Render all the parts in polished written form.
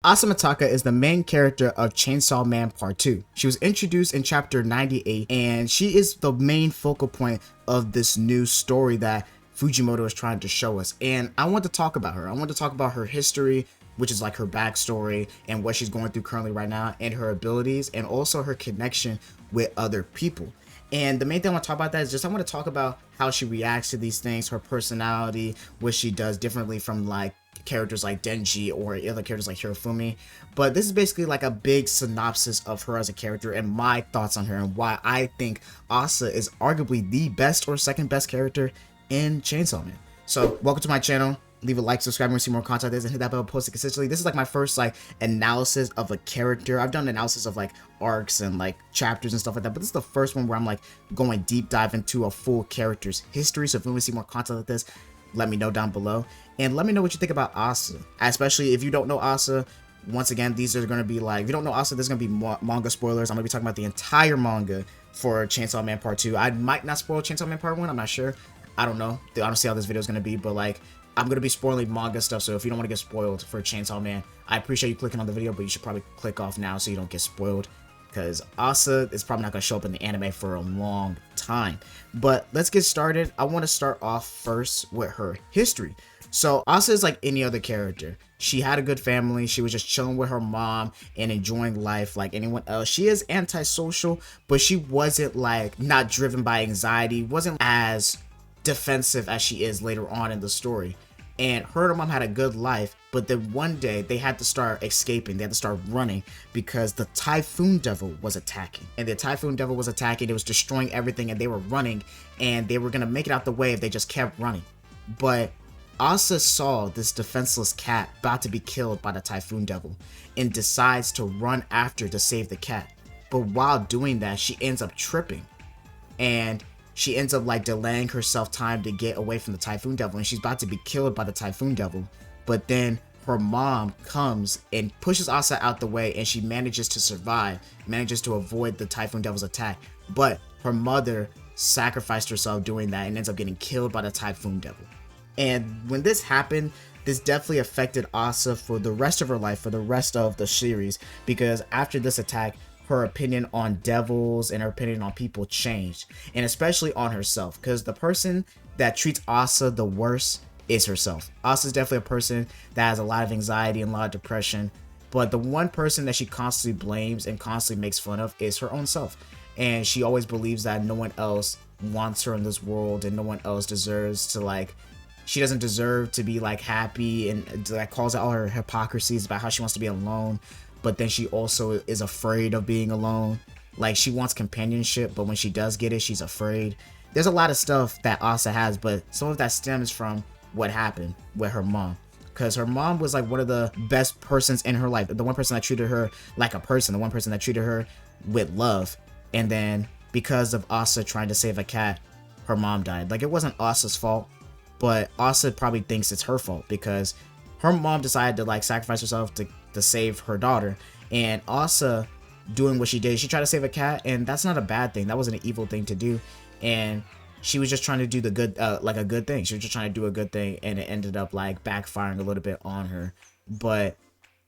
Asa Mitaka is the main character of Chainsaw Man Part 2. She was introduced in chapter 98 and she is the main focal point of this new story that Fujimoto is trying to show us. And I want to talk about her. I want to talk about her history, which is like her backstory and what she's going through currently right now, and her abilities, and also her connection with other people. And the main thing I want to talk about that is just I want to talk about how she reacts to these things, her personality, what she does differently from like characters like Denji or other characters like Hirofumi. But this is basically like a big synopsis of her as a character and my thoughts on her and why I think Asa is arguably the best or second best character in Chainsaw Man. So welcome to my channel. Leave a like, subscribe, and see more content like this, and hit that bell, post it consistently. This is like my first like analysis of a character. I've done analysis of like arcs and like chapters and stuff like that, but this is the first one where I'm like going deep dive into a full character's history. So if you want to see more content like this, let me know down below, and let me know what you think about Asa, especially if you don't know Asa. Once again, these are going to be like, if you don't know Asa, there's going to be manga spoilers. I'm going to be talking about the entire manga for Chainsaw Man Part 2. I might not spoil Chainsaw Man Part 1, I'm not sure. I don't know. I don't see how this video is going to be, but like, I'm going to be spoiling manga stuff, so if you don't want to get spoiled for Chainsaw Man, I appreciate you clicking on the video, but you should probably click off now so you don't get spoiled, because Asa is probably not going to show up in the anime for a long time. But let's get started. I want to start off first with her history. So Asa is like any other character. She had a good family. She was just chilling with her mom and enjoying life like anyone else. She is antisocial, but she wasn't like not driven by anxiety, wasn't as defensive as she is later on in the story. And her and her mom had a good life, but then one day they had to start escaping. They had to start running because the Typhoon Devil was attacking. And the Typhoon Devil was attacking. It was destroying everything, and they were running, and they were going to make it out the way if they just kept running. But Asa saw this defenseless cat about to be killed by the Typhoon Devil and decides to run after to save the cat. But while doing that, she ends up tripping. And she ends up like delaying herself time to get away from the Typhoon Devil, and she's about to be killed by the Typhoon Devil. But then her mom comes and pushes Asa out the way, and she manages to survive, manages to avoid the Typhoon Devil's attack. But her mother sacrificed herself doing that and ends up getting killed by the Typhoon Devil. And when this happened, this definitely affected Asa for the rest of her life, for the rest of the series, because after this attack, her opinion on devils and her opinion on people changed, and especially on herself, because the person that treats Asa the worst is herself. Asa is definitely a person that has a lot of anxiety and a lot of depression, but the one person that she constantly blames and constantly makes fun of is her own self. And she always believes that no one else wants her in this world and no one else deserves to like, she doesn't deserve to be like happy, and that calls out all her hypocrisies about how she wants to be alone. But then she also is afraid of being alone. Like, she wants companionship, but when she does get it, she's afraid. There's a lot of stuff that Asa has, but some of that stems from what happened with her mom. Because her mom was like one of the best persons in her life. The one person that treated her like a person. The one person that treated her with love. And then because of Asa trying to save a cat, her mom died. Like, it wasn't Asa's fault, but Asa probably thinks it's her fault because her mom decided to like sacrifice herself to save her daughter. And Asa doing what she did, she tried to save a cat, and that's not a bad thing. That wasn't an evil thing to do, and she was just trying to do the good, like a good thing. She was just trying to do a good thing, and it ended up like backfiring a little bit on her. But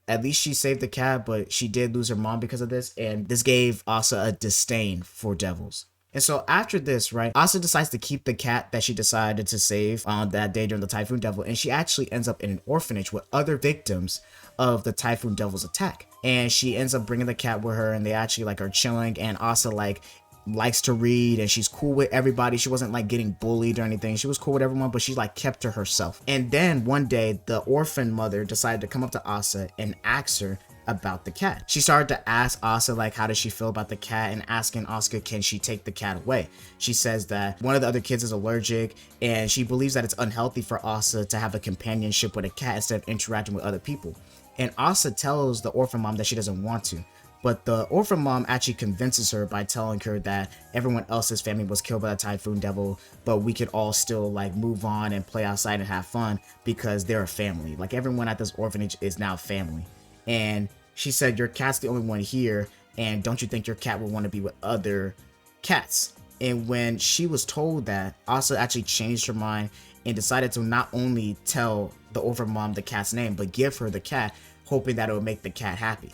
at least she saved the cat, but she did lose her mom because of this, and this gave Asa a disdain for devils. And so after this, right, Asa decides to keep the cat that she decided to save on that day during the Typhoon Devil, and she actually ends up in an orphanage with other victims of the Typhoon Devil's attack. And she ends up bringing the cat with her, and they actually like are chilling, and Asa like likes to read, and she's cool with everybody. She wasn't like getting bullied or anything. She was cool with everyone, but she like kept to herself. And then one day, the orphan mother decided to come up to Asa and ask her about the cat. She started to ask Asa like how does she feel about the cat, and asking Asa can she take the cat away. She says that one of the other kids is allergic, and she believes that it's unhealthy for Asa to have a companionship with a cat instead of interacting with other people. And Asa tells the orphan mom that she doesn't want to, but the orphan mom actually convinces her by telling her that everyone else's family was killed by the Typhoon Devil, but we could all still like move on and play outside and have fun because they're a family. Like, everyone at this orphanage is now family. And she said, your cat's the only one here, and don't you think your cat would want to be with other cats? And when she was told that, Asa actually changed her mind and decided to not only tell the orphan mom the cat's name, but give her the cat, hoping that it would make the cat happy.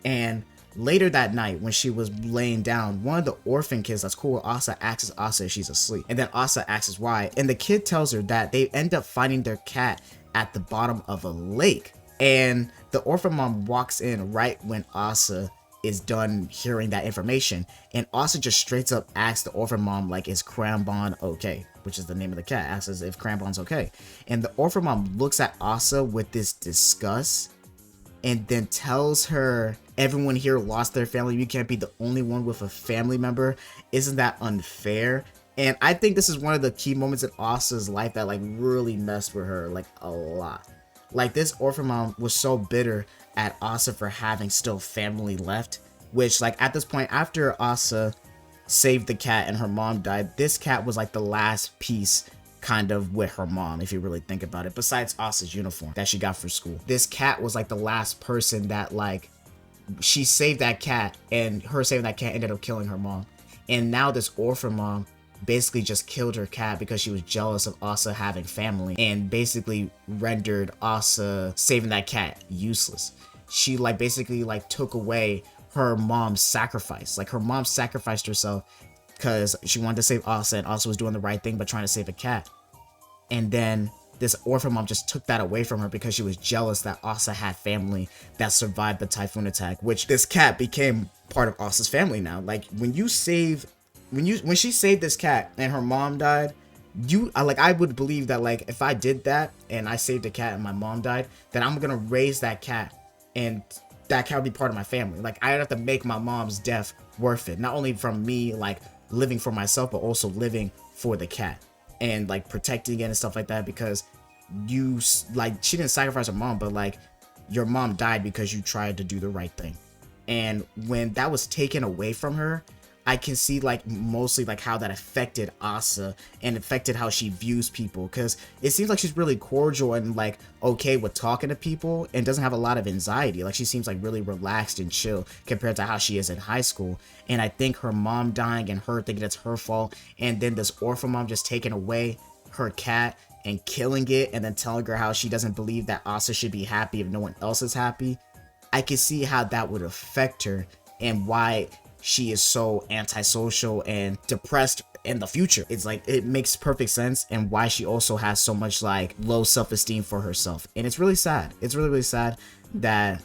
And later that night, when she was laying down, one of the orphan kids that's cool with Asa asks Asa if she's asleep. And then Asa asks why. And the kid tells her that they end up finding their cat at the bottom of a lake. And the orphan mom walks in right when Asa is done hearing that information. And Asa just straight up asks the orphan mom, like, is Crambon okay? Which is the name of the cat. Asks if Crambon's okay. And the orphan mom looks at Asa with this disgust and then tells her, everyone here lost their family. You can't be the only one with a family member. Isn't that unfair? And I think this is one of the key moments in Asa's life that like really messed with her like a lot. Like this orphan mom was so bitter at Asa for having still family left, which like at this point after Asa saved the cat and her mom died, this cat was like the last piece kind of with her mom, if you really think about it, besides Asa's uniform that she got for school. This cat was like the last person that like she saved that cat, and her saving that cat ended up killing her mom. And now this orphan mom basically just killed her cat because she was jealous of Asa having family, and basically rendered Asa saving that cat useless. She like basically like took away her mom's sacrifice. Like her mom sacrificed herself because she wanted to save Asa, and Asa was doing the right thing but trying to save a cat. And then this orphan mom just took that away from her because she was jealous that Asa had family that survived the typhoon attack, which this cat became part of Asa's family now. Like when she saved this cat and her mom died, I would believe that like if I did that and I saved a cat and my mom died, then I'm gonna raise that cat and that cat would be part of my family. Like I'd have to make my mom's death worth it, not only from me like living for myself, but also living for the cat and like protecting it and stuff like that, because you like she didn't sacrifice her mom, but like your mom died because you tried to do the right thing. And when that was taken away from her, I can see like mostly like how that affected Asa and affected how she views people, because it seems like she's really cordial and like okay with talking to people and doesn't have a lot of anxiety. Like she seems like really relaxed and chill compared to how she is in high school. And I think her mom dying and her thinking it's her fault, and then this orphan mom just taking away her cat and killing it and then telling her how she doesn't believe that Asa should be happy if no one else is happy, I can see how that would affect her and why she is so antisocial and depressed in the future. It's like it makes perfect sense, and why she also has so much like low self-esteem for herself. And it's really sad. It's really sad that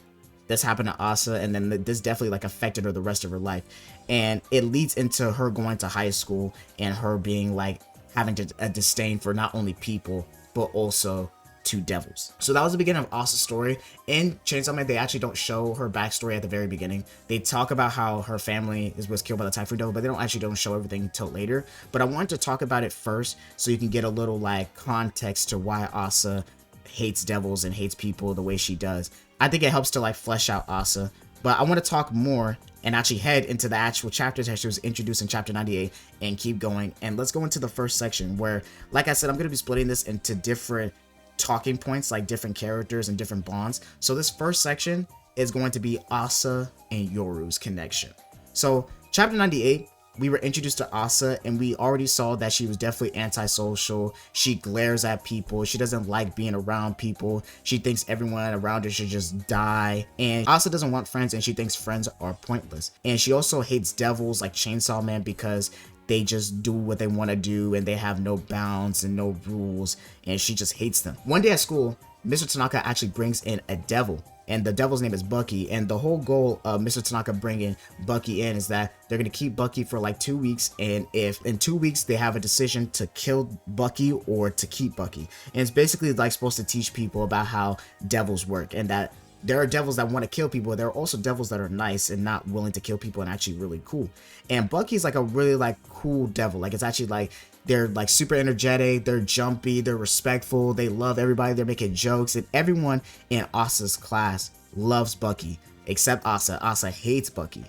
this happened to Asa, and then this definitely like affected her the rest of her life. And it leads into her going to high school and her being like having a disdain for not only people but also two devils. So that was the beginning of Asa's story. In Chainsaw Man, they actually don't show her backstory at the very beginning. They talk about how her family was killed by the typhoon devil, but they don't show everything until later. But I wanted to talk about it first so you can get a little like context to why Asa hates devils and hates people the way she does. I think it helps to like flesh out Asa. But I want to talk more and actually head into the actual chapters that she was introduced in chapter 98 and keep going. And let's go into the first section where, like I said, I'm going to be splitting this into different talking points, like different characters and different bonds. So this first section is going to be Asa and Yoru's connection. So chapter 98, we were introduced to Asa, and we already saw that she was definitely antisocial. She glares at people. She doesn't like being around people. She thinks everyone around her should just die. And Asa doesn't want friends, and she thinks friends are pointless. And she also hates devils like Chainsaw Man because they just do what they want to do and they have no bounds and no rules, and she just hates them. One day at school, Mr. Tanaka actually brings in a devil, and the devil's name is Bucky. And the whole goal of Mr. Tanaka bringing Bucky in is that they're going to keep Bucky for like 2 weeks, and if in 2 weeks they have a decision to kill Bucky or to keep Bucky. And it's basically like supposed to teach people about how devils work, and that there are devils that want to kill people. There are also devils that are nice and not willing to kill people and actually really cool. And Bucky's like a really like cool devil. Like it's actually like they're like super energetic, they're jumpy, they're respectful, they love everybody, they're making jokes, and everyone in Asa's class loves Bucky except Asa. Asa hates Bucky.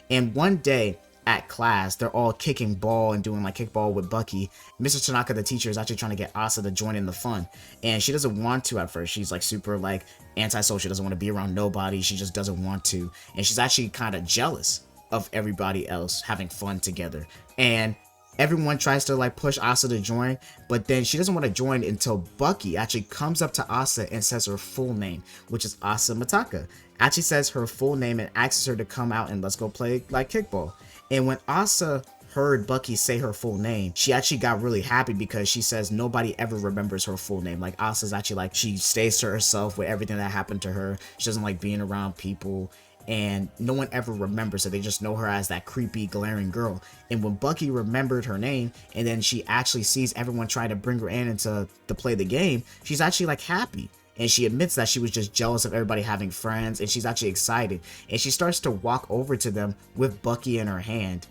And one day at class, they're all kicking ball and doing like kickball with Bucky. Mr. Tanaka, the teacher, is actually trying to get Asa to join in the fun, and she doesn't want to at first. She's like super like antisocial, doesn't want to be around nobody. She just doesn't want to, and she's actually kind of jealous of everybody else having fun together. And everyone tries to like push Asa to join, but then she doesn't want to join until Bucky actually comes up to Asa and says her full name, which is Asa Mitaka. Actually says her full name and asks her to come out and let's go play like kickball. And when Asa heard Bucky say her full name, she actually got really happy because she says nobody ever remembers her full name. Like Asa's actually like, she stays to herself with everything that happened to her. She doesn't like being around people, and no one ever remembers her. They just know her as that creepy, glaring girl. And when Bucky remembered her name, and then she actually sees everyone trying to bring her in to play the game, she's actually like happy. And she admits that she was just jealous of everybody having friends, and she's actually excited. And she starts to walk over to them with Bucky in her hand,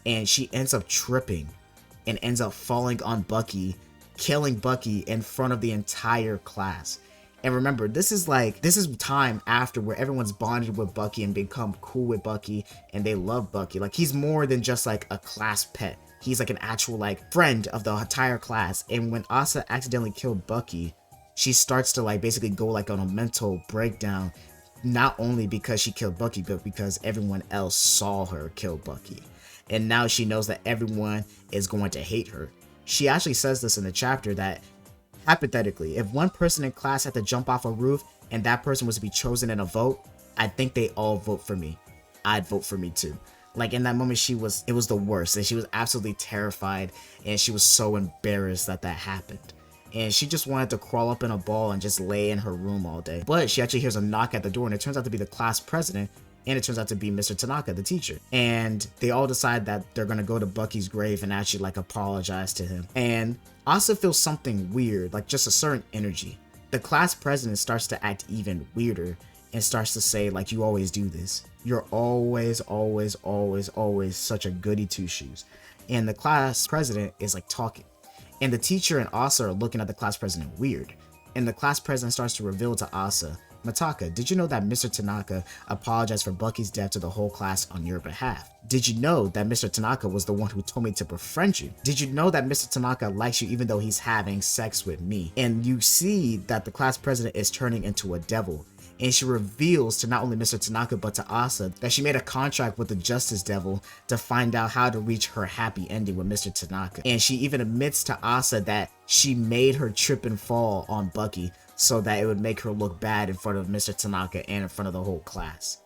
and she ends up tripping and ends up falling on Bucky, killing Bucky in front of the entire class. And remember, this is time after where everyone's bonded with Bucky and become cool with Bucky, and they love Bucky. Like, he's more than just like a class pet. He's like an actual like friend of the entire class. And when Asa accidentally killed Bucky, she starts to like basically go like on a mental breakdown, not only because she killed Bucky, but because everyone else saw her kill Bucky. And now she knows that everyone is going to hate her. She actually says this in the chapter that, hypothetically, if one person in class had to jump off a roof and that person was to be chosen in a vote, I think they all vote for me. I'd vote for me too. Like in that moment, it was the worst, and she was absolutely terrified, and she was so embarrassed that happened. And she just wanted to crawl up in a ball and just lay in her room all day. But she actually hears a knock at the door, and it turns out to be the class president, and it turns out to be Mr. Tanaka, the teacher. And they all decide that they're gonna go to Bucky's grave and actually like apologize to him. And Asa feels something weird, like just a certain energy. The class president starts to act even weirder and starts to say like, you always do this. You're always such a goody two shoes. And the class president is like talking. And the teacher and Asa are looking at the class president weird. And the class president starts to reveal to Asa, Mitaka, did you know that Mr. Tanaka apologized for Bucky's death to the whole class on your behalf? Did you know that Mr. Tanaka was the one who told me to befriend you? Did you know that Mr. Tanaka likes you even though he's having sex with me? And you see that the class president is turning into a devil. And she reveals to not only Mr. Tanaka but to Asa that she made a contract with the Justice Devil to find out how to reach her happy ending with Mr. Tanaka. And she even admits to Asa that she made her trip and fall on Bucky so that it would make her look bad in front of Mr. Tanaka and in front of the whole class.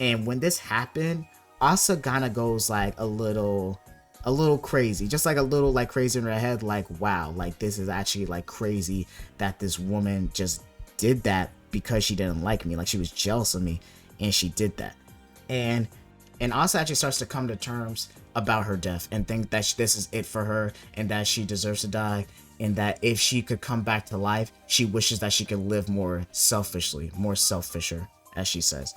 And when this happened, Asa kinda goes like a little crazy, just like a little like crazy in her head, like, wow, like this is actually like crazy that this woman just did that because she didn't like me, like she was jealous of me, and she did that. And Asa actually starts to come to terms about her death and think that this is it for her and that she deserves to die, and that if she could come back to life, she wishes that she could live more selfishly, more selfisher, as she says.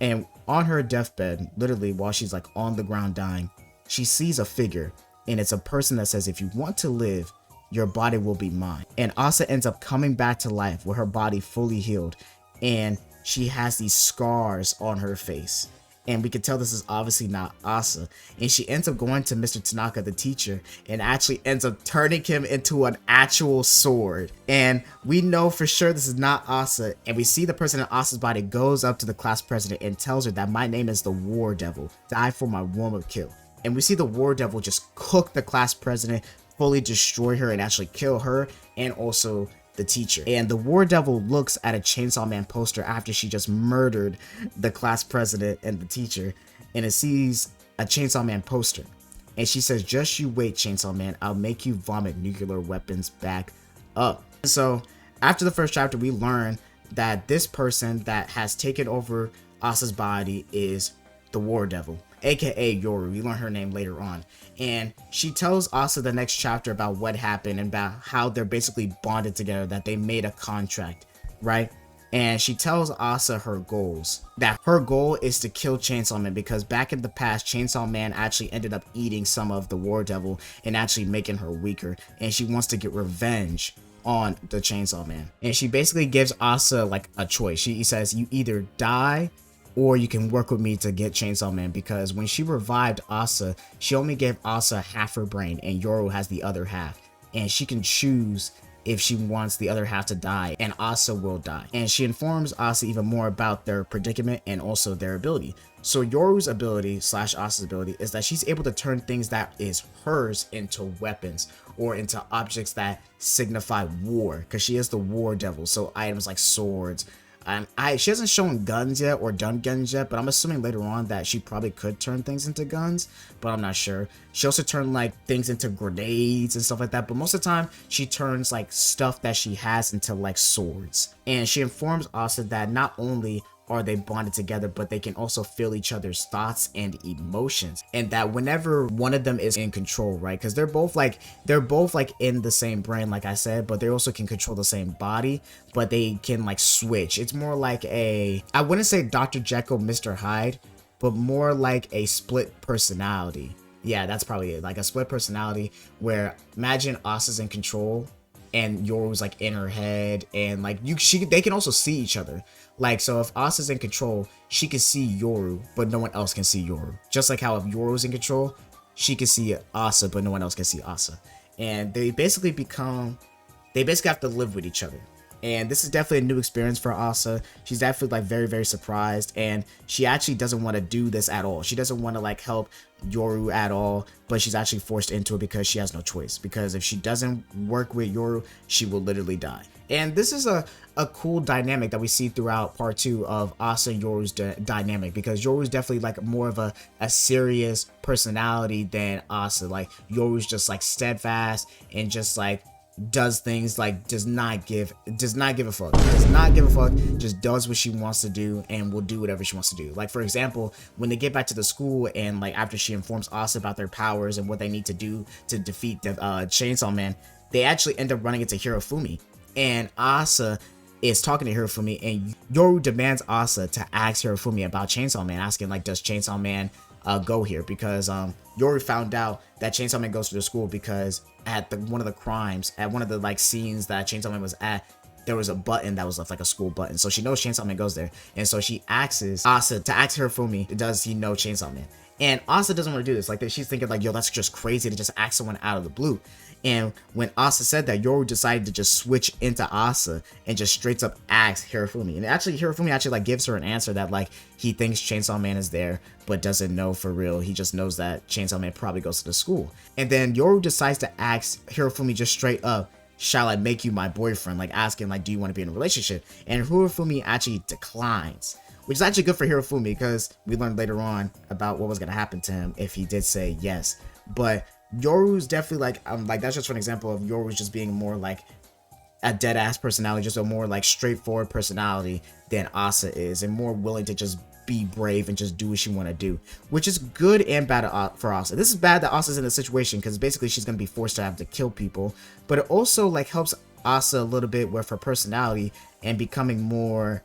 And on her deathbed, literally while she's like on the ground dying, she sees a figure, and it's a person that says, if you want to live, your body will be mine. And Asa ends up coming back to life with her body fully healed, and she has these scars on her face. And we can tell this is obviously not Asa. And she ends up going to Mr. Tanaka, the teacher, and actually ends up turning him into an actual sword. And we know for sure this is not Asa. And we see the person in Asa's body goes up to the class president and tells her that my name is the War Devil. Die for my woman kill. And we see the War Devil just cook the class president, fully destroy her, and actually kill her and also the teacher. And the War Devil looks at a Chainsaw Man poster after she just murdered the class president and the teacher, and it sees a Chainsaw Man poster, and she says, just you wait, Chainsaw Man, I'll make you vomit nuclear weapons back up. So after the first chapter, we learn that this person that has taken over Asa's body is the War Devil, aka Yoru. We learn her name later on, and she tells Asa the next chapter about what happened and about how they're basically bonded together, that they made a contract, right? And she tells Asa her goals, that her goal is to kill Chainsaw Man because back in the past, Chainsaw Man actually ended up eating some of the War Devil and actually making her weaker, and she wants to get revenge on the Chainsaw Man. And she basically gives Asa like a choice. She says, you either die or you can work with me to get Chainsaw Man, because when she revived Asa, she only gave Asa half her brain and Yoru has the other half, and she can choose if she wants the other half to die, and Asa will die. And she informs Asa even more about their predicament and also their ability. So Yoru's ability / Asa's ability is that she's able to turn things that is hers into weapons or into objects that signify war, because she is the war devil. So items like swords. She hasn't shown guns yet or done guns yet, but I'm assuming later on that she probably could turn things into guns, but I'm not sure. She also turned like things into grenades and stuff like that, but most of the time she turns like stuff that she has into like swords. And she informs Asa that not only are they bonded together, but they can also feel each other's thoughts and emotions, and that whenever one of them is in control, right, because they're both like in the same brain, like I said, but they also can control the same body, but they can like switch. It's more like I wouldn't say Dr. Jekyll, Mr. Hyde, but more like a split personality. Yeah, that's probably it, like a split personality, where imagine Asa's in control and Yoru's like in her head, and like they can also see each other. Like, so if Asa's in control, she can see Yoru, but no one else can see Yoru. Just like how if Yoru's in control, she can see Asa, but no one else can see Asa. And they basically have to live with each other. And this is definitely a new experience for Asa. She's definitely like very, very surprised, and she actually doesn't want to do this at all. She doesn't want to like help Yoru at all, but she's actually forced into it because she has no choice. Because if she doesn't work with Yoru, she will literally die. And this is a cool dynamic that we see throughout part 2 of Asa and Yoru's dynamic, because Yoru's definitely like more of a serious personality than Asa. Like Yoru's just like steadfast and just like does things, like does not give a fuck, just does what she wants to do and will do whatever she wants to do. Like, for example, when they get back to the school and like after she informs Asa about their powers and what they need to do to defeat the Chainsaw Man, they actually end up running into Hirofumi, and Asa is talking to Hirofumi, and Yoru demands Asa to ask Hirofumi about Chainsaw Man, asking like, does Chainsaw Man go here? Because Yoru found out that Chainsaw Man goes to the school because at one of the crimes, at one of the like scenes that Chainsaw Man was at, there was a button that was left, like a school button. So she knows Chainsaw Man goes there, and so she asks Asa to ask Hirofumi, does he know Chainsaw Man? And Asa doesn't want to do this. Like, she's thinking like, yo, that's just crazy to just ask someone out of the blue. And when Asa said that, Yoru decided to just switch into Asa and just straight up ask Hirofumi. And actually, Hirofumi actually like gives her an answer that like he thinks Chainsaw Man is there, but doesn't know for real. He just knows that Chainsaw Man probably goes to the school. And then Yoru decides to ask Hirofumi just straight up, shall I make you my boyfriend? Like asking like, do you want to be in a relationship? And Hirofumi actually declines, which is actually good for Hirofumi, because we learned later on about what was going to happen to him if he did say yes. But Yoru's definitely like that's just an example of Yoru's just being more like a dead ass personality, just a more like straightforward personality than Asa is, and more willing to just be brave and just do what she want to do, which is good and bad for Asa. This is bad that Asa's in a situation because basically she's going to be forced to have to kill people, but it also like helps Asa a little bit with her personality and becoming more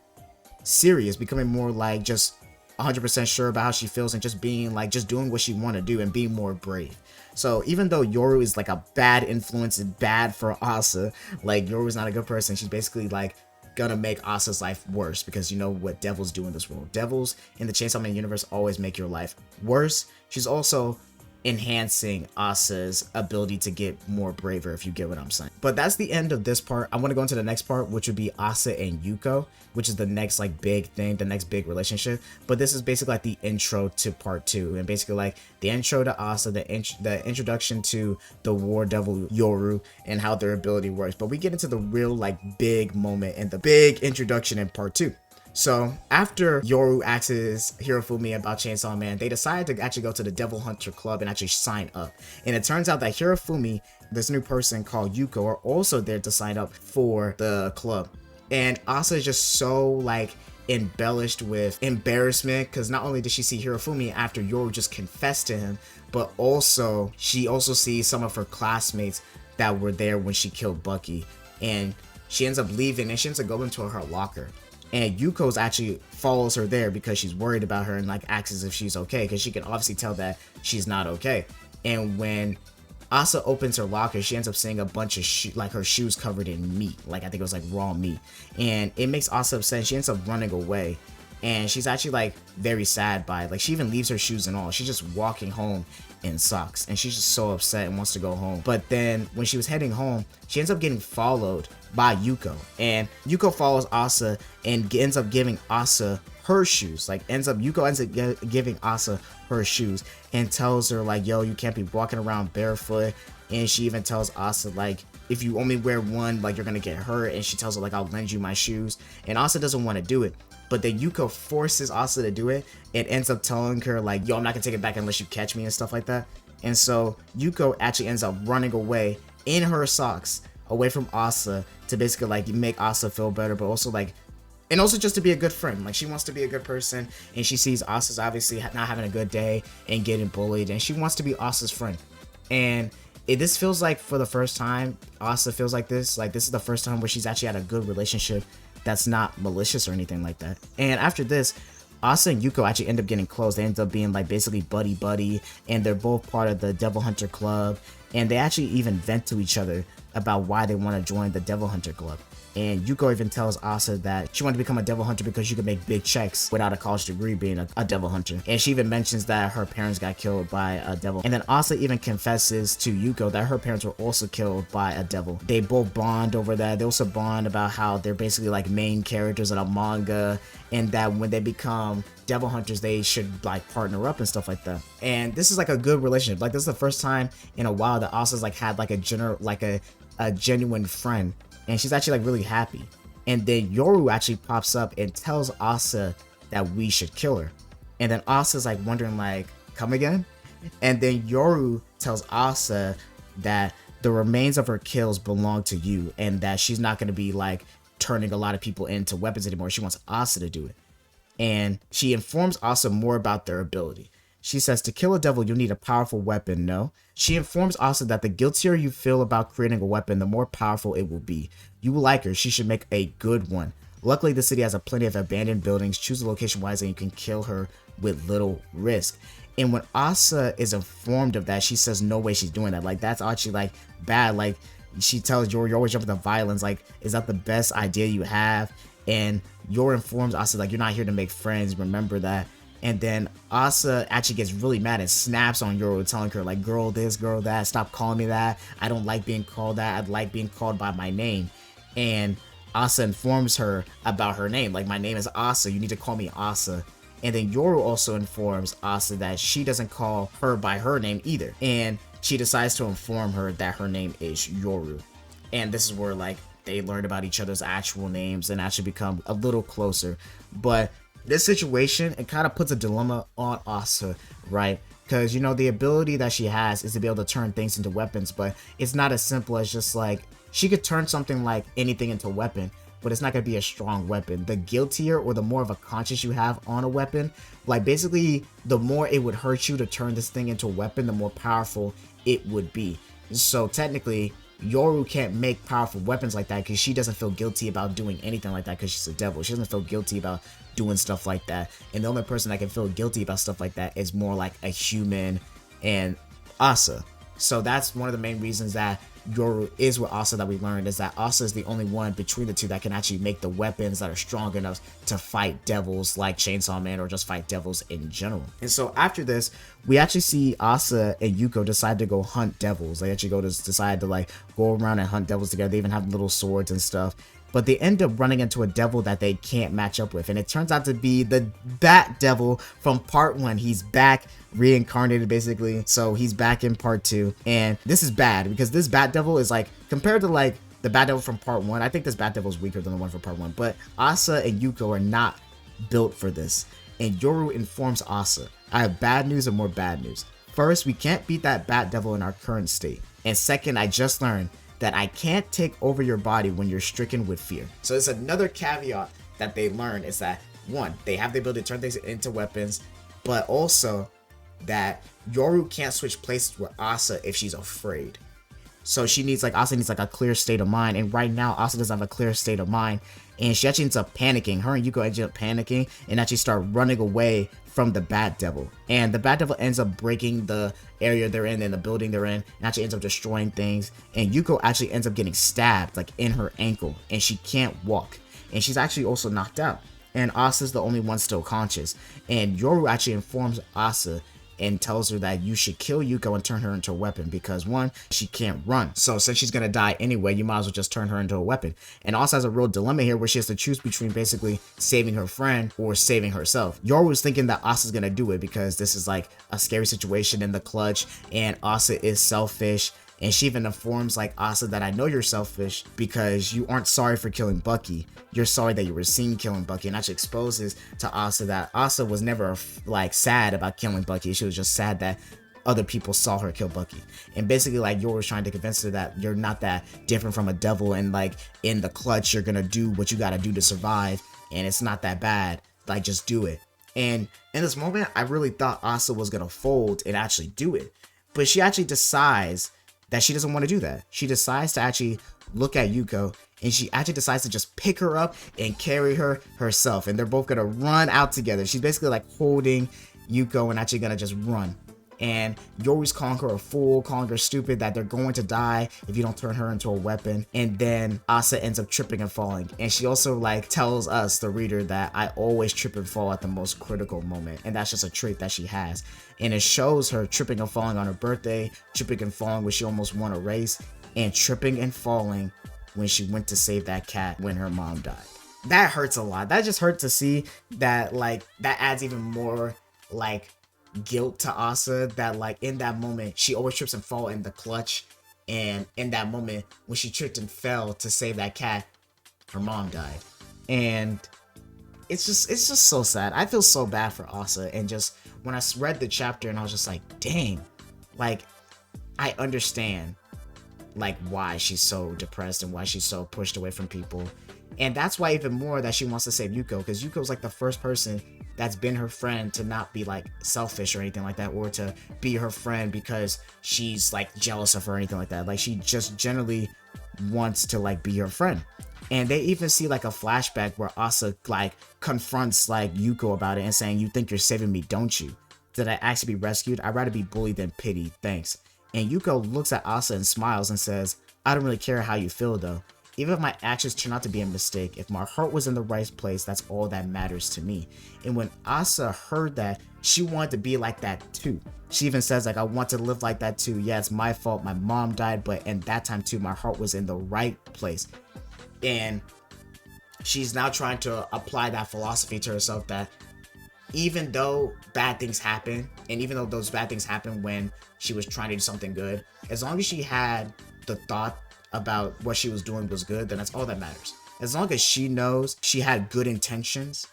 serious, becoming more like just 100% sure about how she feels, and just being like just doing what she want to do and being more brave. So even though Yoru is like a bad influence and bad for Asa, like Yoru's not a good person, she's basically like gonna make Asa's life worse, because you know what devils do in this world. Devils in the Chainsaw Man universe always make your life worse. She's also enhancing Asa's ability to get more braver, if you get what I'm saying. But that's the end of this part. I want to go into the next part, which would be Asa and Yuko, which is the next like big thing, the next big relationship. But this is basically like the intro to part 2, and basically like the intro to Asa, the introduction to the war devil Yoru and how their ability works. But we get into the real like big moment and the big introduction in part 2. So after Yoru asks Hirofumi about Chainsaw Man, they decide to actually go to the Devil Hunter Club and actually sign up. And it turns out that Hirofumi, this new person called Yuko, are also there to sign up for the club. And Asa is just so like embellished with embarrassment, because not only did she see Hirofumi after Yoru just confessed to him, but also she also sees some of her classmates that were there when she killed Bucky. And she ends up leaving, and she ends up going to her locker. And Yuko's actually follows her there because she's worried about her and like asks if she's okay, because she can obviously tell that she's not okay. And when Asa opens her locker, she ends up seeing a bunch of like her shoes covered in meat, like I think it was like raw meat, and it makes Asa upset. She ends up running away, and she's actually like very sad by it. Like she even leaves her shoes and all. She's just walking home in socks, and she's just so upset and wants to go home. But then when she was heading home, she ends up getting followed by Yuko, and Yuko follows Asa and ends up giving Asa her shoes. Like Yuko ends up giving Asa her shoes and tells her like, yo, you can't be walking around barefoot. And she even tells Asa like, if you only wear one, like you're gonna get hurt. And she tells her like, I'll lend you my shoes. And Asa doesn't want to do it, but then Yuko forces Asa to do it and ends up telling her like, yo, I'm not gonna take it back unless you catch me and stuff like that. And so Yuko actually ends up running away in her socks away from Asa to basically like make Asa feel better, but also like, and also just to be a good friend. Like she wants to be a good person, and she sees Asa's obviously not having a good day and getting bullied, and she wants to be Asa's friend. And this feels like for the first time Asa feels like this. Like this is the first time where she's actually had a good relationship that's not malicious or anything like that. And after this, Asa and Yuko actually end up getting close. They end up being like basically buddy, and they're both part of the Devil Hunter Club. And they actually even vent to each other about why they want to join the Devil Hunter Club. And Yuko even tells Asa that she wanted to become a devil hunter because you could make big checks without a college degree being a devil hunter. And she even mentions that her parents got killed by a devil. And then Asa even confesses to Yuko that her parents were also killed by a devil. They both bond over that. They also bond about how they're basically like main characters in a manga, and that when they become devil hunters, they should like partner up and stuff like that. And this is like a good relationship. Like this is the first time in a while that Asa's like had like a genuine friend. And she's actually like really happy. And then Yoru actually pops up and tells Asa that we should kill her. And then Asa's like wondering like, come again? And then Yoru tells Asa that the remains of her kills belong to you, and that she's not going to be like turning a lot of people into weapons anymore. She wants Asa to do it. And she informs Asa more about their ability. She says, to kill a devil, you'll need a powerful weapon, no? She informs Asa that the guiltier you feel about creating a weapon, the more powerful it will be. You will like her. She should make a good one. Luckily, the city has plenty of abandoned buildings. Choose a location wisely and you can kill her with little risk. And when Asa is informed of that, she says no way she's doing that. Like, that's actually, like, bad. Like, she tells Yoru, you're always jumping to violence. Like, is that the best idea you have? And Yoru informs Asa, like, you're not here to make friends. Remember that. And then Asa actually gets really mad and snaps on Yoru, telling her like, girl this, girl that, stop calling me that. I don't like being called that. I like being called by my name. And Asa informs her about her name. Like, my name is Asa. You need to call me Asa. And then Yoru also informs Asa that she doesn't call her by her name either. And she decides to inform her that her name is Yoru. And this is where like they learn about each other's actual names and actually become a little closer. But this situation, it kind of puts a dilemma on Asa, right? Because, you know, the ability that she has is to be able to turn things into weapons, but it's not as simple as just like, she could turn something like anything into a weapon, but it's not going to be a strong weapon. The guiltier or the more of a conscience you have on a weapon, like basically the more it would hurt you to turn this thing into a weapon, the more powerful it would be. So technically, Yoru can't make powerful weapons like that because she doesn't feel guilty about doing anything like that because she's a devil. She doesn't feel guilty about doing stuff like that. And the only person that can feel guilty about stuff like that is more like a human and Asa. So that's one of the main reasons that Yoru is with Asa that we learned, is that Asa is the only one between the two that can actually make the weapons that are strong enough to fight devils like Chainsaw Man or just fight devils in general. And so after this, we actually see Asa and Yuko decide to go hunt devils. They actually decide to like go around and hunt devils together. They even have little swords and stuff. But they end up running into a devil that they can't match up with. And it turns out to be the Bat Devil from part 1. He's back, reincarnated basically. So he's back in part 2. And this is bad because this Bat Devil is like, compared to like the Bat Devil from part 1, I think this Bat Devil is weaker than the one from part 1. But Asa and Yuko are not built for this. And Yoru informs Asa, I have bad news and more bad news. First, we can't beat that Bat Devil in our current state. And second, I just learned that I can't take over your body when you're stricken with fear. So it's another caveat that they learn is that, one, they have the ability to turn things into weapons, but also that Yoru can't switch places with Asa if she's afraid. So she needs like, Asa needs like a clear state of mind, and right now Asa doesn't have a clear state of mind, and she actually ends up panicking. Her and Yuko end up panicking and actually start running away from the Bat Devil. And the Bat Devil ends up breaking the area they're in and the building they're in, and actually ends up destroying things. And Yuko actually ends up getting stabbed like in her ankle, and she can't walk, and she's actually also knocked out. and Asa's the only one still conscious. And Yoru actually informs Asa and tells her that you should kill Yuko and turn her into a weapon because, one, she can't run. So since she's gonna die anyway, you might as well just turn her into a weapon. And Asa has a real dilemma here where she has to choose between basically saving her friend or saving herself. Yoru was thinking that Asa's gonna do it because this is like a scary situation in the clutch, and Asa is selfish. And she even informs like Asa that I know you're selfish because you aren't sorry for killing Bucky. You're sorry that you were seen killing Bucky, and actually exposes to Asa that Asa was never like sad about killing Bucky. She was just sad that other people saw her kill Bucky. And basically like Yoru was trying to convince her that you're not that different from a devil, and like in the clutch you're gonna do what you gotta do to survive, and it's not that bad. Like just do it. And in this moment I really thought Asa was gonna fold and actually do it, but she actually decides that she doesn't want to do that. She decides to actually look at Yuko, and she actually decides to just pick her up and carry her herself, and they're both gonna run out together. She's basically like holding Yuko and actually gonna just run. And Yoru's calling her a fool, calling her stupid, that they're going to die if you don't turn her into a weapon. And then Asa ends up tripping and falling. And she also like tells us, the reader, that I always trip and fall at the most critical moment. And that's just a trait that she has. And it shows her tripping and falling on her birthday, tripping and falling when she almost won a race, and tripping and falling when she went to save that cat when her mom died. That hurts a lot. That just hurt to see that, like, that adds even more like guilt to Asa, that like in that moment she always trips and fall in the clutch, and in that moment when she tripped and fell to save that cat, her mom died. And it's just so sad. I feel so bad for Asa, and just when I read the chapter and I was just like, dang, like I understand like why she's so depressed and why she's so pushed away from people. And that's why even more that she wants to save Yuko, because Yuko's like the first person that's been her friend to not be like selfish or anything like that, or to be her friend because she's like jealous of her or anything like that. Like she just generally wants to like be her friend. And they even see like a flashback where Asa like confronts like Yuko about it and saying, you think you're saving me, don't you? Did I actually be rescued? I'd rather be bullied than pitied, thanks. And Yuko looks at Asa and smiles and says, I don't really care how you feel though. Even if my actions turn out to be a mistake, if my heart was in the right place, that's all that matters to me. And when Asa heard that, she wanted to be like that too. She even says like, I want to live like that too. Yeah, it's my fault. My mom died, but in that time too, my heart was in the right place. And she's now trying to apply that philosophy to herself, that even though bad things happen, and even though those bad things happen when she was trying to do something good, as long as she had the thought about what she was doing was good, then that's all that matters. As long as she knows she had good intentions,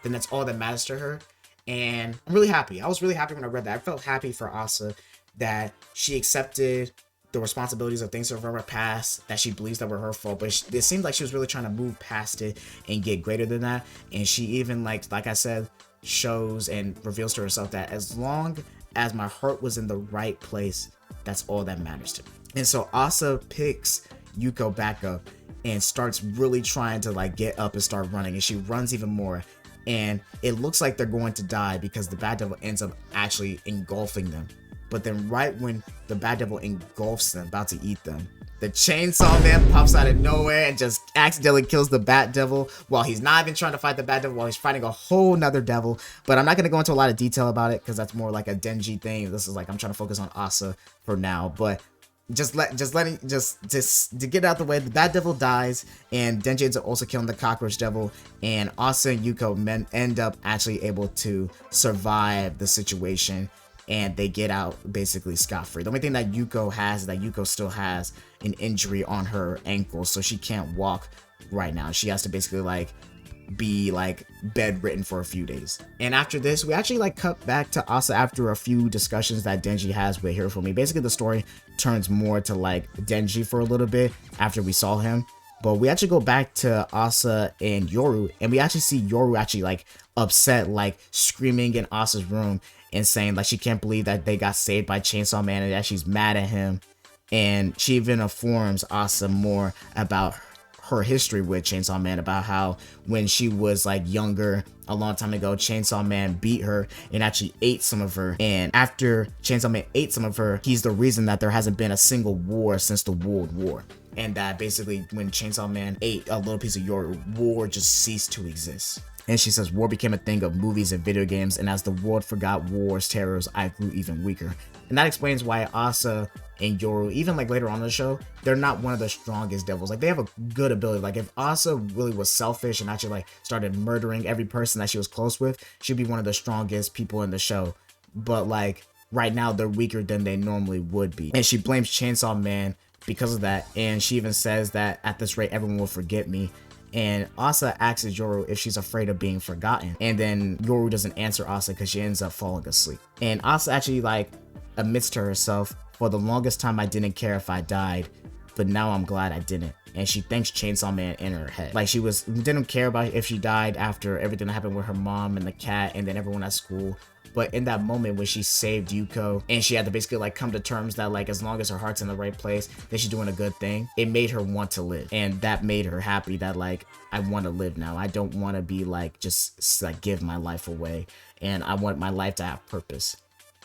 then that's all that matters to her. And I'm really happy. I was really happy when I read that. I felt happy for Asa that she accepted the responsibilities of things from her past that she believes that were her fault, but it seemed like she was really trying to move past it and get greater than that. And she even like I said, shows and reveals to herself that as long as my heart was in the right place, that's all that matters to me. And so Asa picks Yuko back up and starts really trying to like get up and start running, and she runs even more, and it looks like they're going to die because the bad devil ends up actually engulfing them. But then right when the bad devil engulfs them, about to eat them, the chainsaw man pops out of nowhere and just accidentally kills the bat devil while he's not even trying to fight the bat devil, while he's fighting a whole nother devil. But I'm not going to go into a lot of detail about it because that's more like a Denji thing. This is like, I'm trying to focus on Asa for now. But just to get out the way, the bat devil dies, and Denji ends up also killing the cockroach devil, and Asa and Yuko end up actually able to survive the situation, and they get out basically scot-free. The only thing that Yuko has is that Yuko still has an injury on her ankle, so she can't walk right now. She has to basically like be like bedridden for a few days. And after this, we actually like cut back to Asa after a few discussions that Denji has with Hirofumi. Basically the story turns more to like Denji for a little bit after we saw him. But we actually go back to Asa and Yoru, and we actually see Yoru actually like upset, like screaming in Asa's room and saying like she can't believe that they got saved by Chainsaw Man, and that she's mad at him. And she even informs Asa more about her history with Chainsaw Man, about how when she was like younger a long time ago, Chainsaw Man beat her and actually ate some of her, and after Chainsaw Man ate some of her, he's the reason that there hasn't been a single war since the World War, and that basically when Chainsaw Man ate a little piece of Yoru, war just ceased to exist. And she says, war became a thing of movies and video games, and as the world forgot war's terrors, I grew even weaker. And that explains why Asa and Yoru, even like later on in the show, they're not one of the strongest devils. Like, they have a good ability. Like, if Asa really was selfish and actually like started murdering every person that she was close with, she'd be one of the strongest people in the show. But like right now, they're weaker than they normally would be. And she blames Chainsaw Man because of that. And she even says that at this rate, everyone will forget me. And Asa asks Yoru if she's afraid of being forgotten. And then Yoru doesn't answer Asa because she ends up falling asleep. And Asa actually like admits to herself, for the longest time I didn't care if I died, but now I'm glad I didn't. And she thanks Chainsaw Man in her head. Like, she didn't care about if she died after everything that happened with her mom and the cat and then everyone at school. But in that moment when she saved Yuko and she had to basically like come to terms that like as long as her heart's in the right place, that she's doing a good thing, it made her want to live. And that made her happy that like, I want to live now. I don't want to be like just like give my life away, and I want my life to have purpose.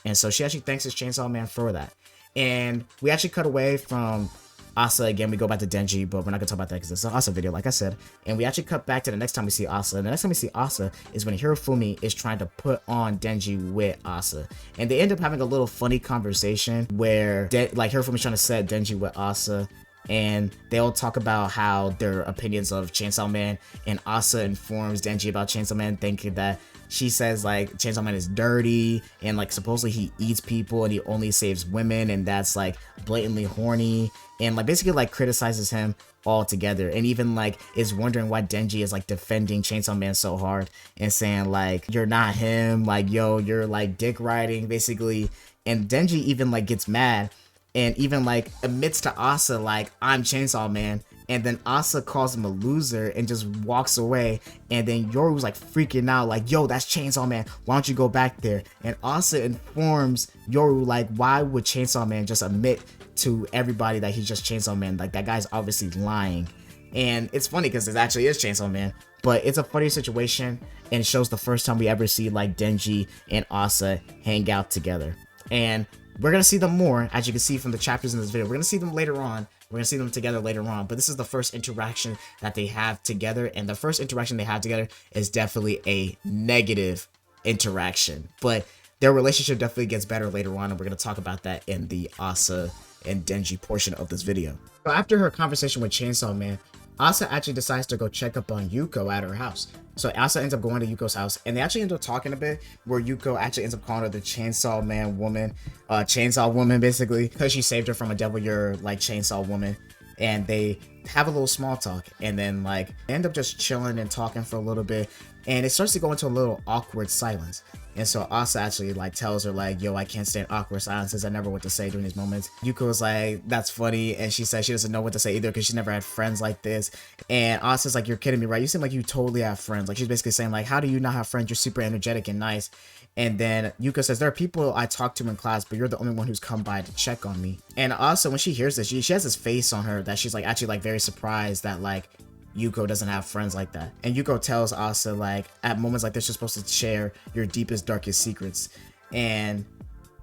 And so she actually thanks this Chainsaw Man for that. And we actually cut away from Asa again. We go back to Denji, but we're not gonna talk about that because it's an Asa video, like I said. And we actually cut back to the next time we see Asa. And the next time we see Asa is when Hirofumi is trying to put on Denji with Asa. And they end up having a little funny conversation where like Hirofumi's trying to set Denji with Asa. And they all talk about how their opinions of Chainsaw Man, and Asa informs Denji about Chainsaw Man, thinking that she says like Chainsaw Man is dirty and like supposedly he eats people and he only saves women, and that's like blatantly horny, and like basically like criticizes him altogether, and even like is wondering why Denji is like defending Chainsaw Man so hard and saying like, you're not him, like yo, you're like dick riding basically. And Denji even like gets mad and even like admits to Asa like, I'm Chainsaw Man. And then Asa calls him a loser and just walks away. And then Yoru's like freaking out like, yo, that's Chainsaw Man, why don't you go back there? And Asa informs Yoru like, why would Chainsaw Man just admit to everybody that he's just Chainsaw Man? Like, that guy's obviously lying. And it's funny because it actually is Chainsaw Man, but it's a funny situation and shows the first time we ever see like Denji and Asa hang out together. And we're gonna see them more, as you can see from the chapters in this video. We're gonna see them later on. We're gonna see them together later on, but this is the first interaction that they have together, and the first interaction they have together is definitely a negative interaction, but their relationship definitely gets better later on, and we're gonna talk about that in the Asa and Denji portion of this video. So after her conversation with Chainsaw Man, Asa actually decides to go check up on Yuko at her house. So Asa ends up going to Yuko's house, and they actually end up talking a bit, where Yuko actually ends up calling her the Chainsaw Man woman, Chainsaw Woman basically, because she saved her from a devil year like Chainsaw Woman. And they have a little small talk, and then like they end up just chilling and talking for a little bit, and it starts to go into a little awkward silence. And so Asa actually like tells her like, yo, I can't stand awkward silences, I never know what to say during these moments. Yuko's like, that's funny, and she says she doesn't know what to say either because she's never had friends like this. And Asa's like, you're kidding me, right? You seem like you totally have friends. Like, she's basically saying like, how do you not have friends? You're super energetic and nice. And then Yuko says, there are people I talk to in class, but you're the only one who's come by to check on me. And Asa, when she hears this, she has this face on her that she's like actually like very surprised that like Yuko doesn't have friends like that. And Yuko tells Asa like, at moments like this, you're supposed to share your deepest, darkest secrets. And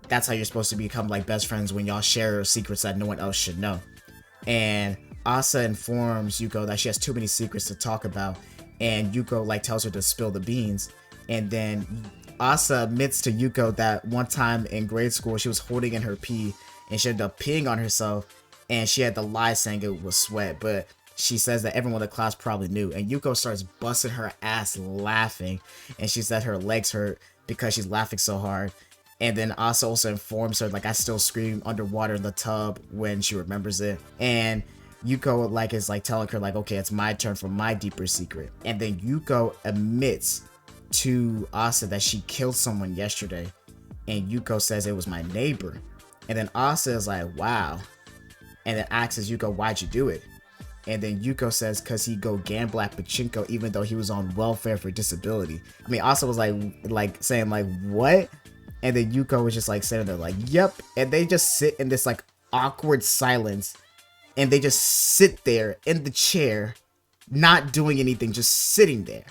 that's how you're supposed to become like best friends, when y'all share secrets that no one else should know. And Asa informs Yuko that she has too many secrets to talk about. And Yuko like tells her to spill the beans. And then Asa admits to Yuko that one time in grade school, she was holding in her pee and she ended up peeing on herself, and she had to lie saying it was sweat, but she says that everyone in the class probably knew. And Yuko starts busting her ass laughing, and she said her legs hurt because she's laughing so hard. And then Asa also informs her like, I still scream underwater in the tub when she remembers it. And Yuko like is like telling her like, okay, it's my turn for my deeper secret. And then Yuko admits to Asa that she killed someone yesterday, and Yuko says it was my neighbor. And then Asa is like, wow, and then asks Yuko, why'd you do it? And then Yuko says, cause he go gamble at pachinko even though he was on welfare for disability. I mean, Asa was like saying like, what? And then Yuko was just like sitting there like, yep. And they just sit in this like awkward silence, and they just sit there in the chair not doing anything, just sitting there.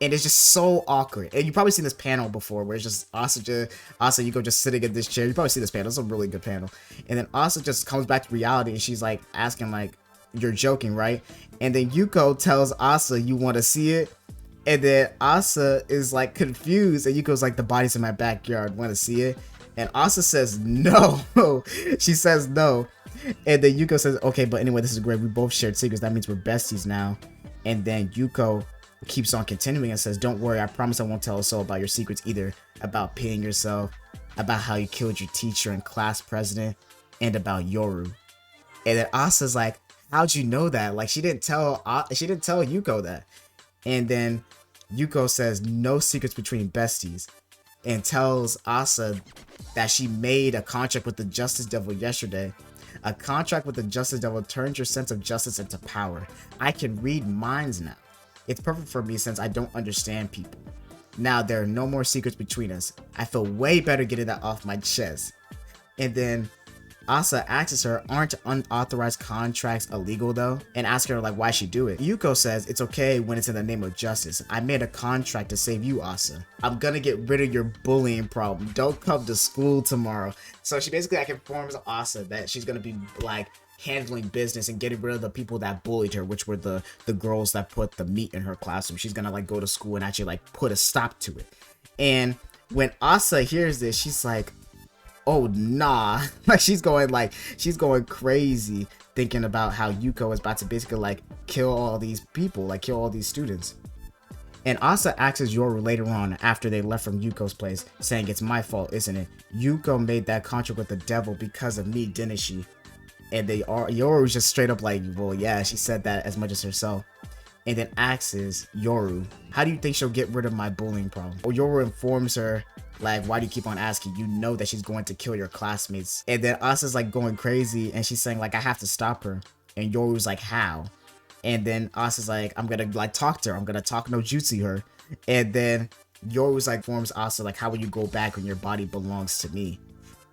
And it's just so awkward. And you've probably seen this panel before where it's just Asa Yuko just sitting in this chair. You probably see this panel. It's a really good panel. And then Asa just comes back to reality and she's like asking like, you're joking, right? And then Yuko tells Asa, you want to see it? And then Asa is like confused and Yuko's like, the body's in my backyard, want to see it? And Asa says no. She says no. And then Yuko says, okay, but anyway, this is great. We both shared secrets. That means we're besties now. And then Yuko keeps on continuing and says, don't worry, I promise I won't tell a soul about your secrets either, about peeing yourself, about how you killed your teacher and class president, and about Yoru. And then Asa's like, how'd you know that? Like, she didn't tell Yuko that. And then Yuko says no secrets between besties and tells Asa that she made a contract with the Justice Devil yesterday. A contract with the Justice Devil turns your sense of justice into power. I can read minds now. It's perfect for me since I don't understand people. Now there are no more secrets between us. I feel way better getting that off my chest. And then Asa asks her, aren't unauthorized contracts illegal though? And asks her like why she do it. Yuko says it's okay when it's in the name of justice. I made a contract to save you, Asa. I'm gonna get rid of your bullying problem. Don't come to school tomorrow. So she basically like informs Asa that she's gonna be like handling business and getting rid of the people that bullied her, which were the girls that put the meat in her classroom. She's gonna like go to school and actually like put a stop to it. And when Asa hears this, she's like, oh nah. Like she's going crazy thinking about how Yuko is about to basically like kill all these people, like kill all these students. And Asa asks Yoru later on after they left from Yuko's place, saying it's my fault, isn't it? Yuko made that contract with the devil because of me, didn't she? And Yoru's just straight up like, well, yeah, she said that as much as herself. And then asks Yoru, how do you think she'll get rid of my bullying problem? Well, Yoru informs her, like, why do you keep on asking? You know that she's going to kill your classmates. And then Asa's like going crazy and she's saying like, I have to stop her. And Yoru's like, how? And then Asa's like, I'm gonna like talk to her. I'm gonna talk no jutsu her. And then Yoru's like informs Asa like, how will you go back when your body belongs to me?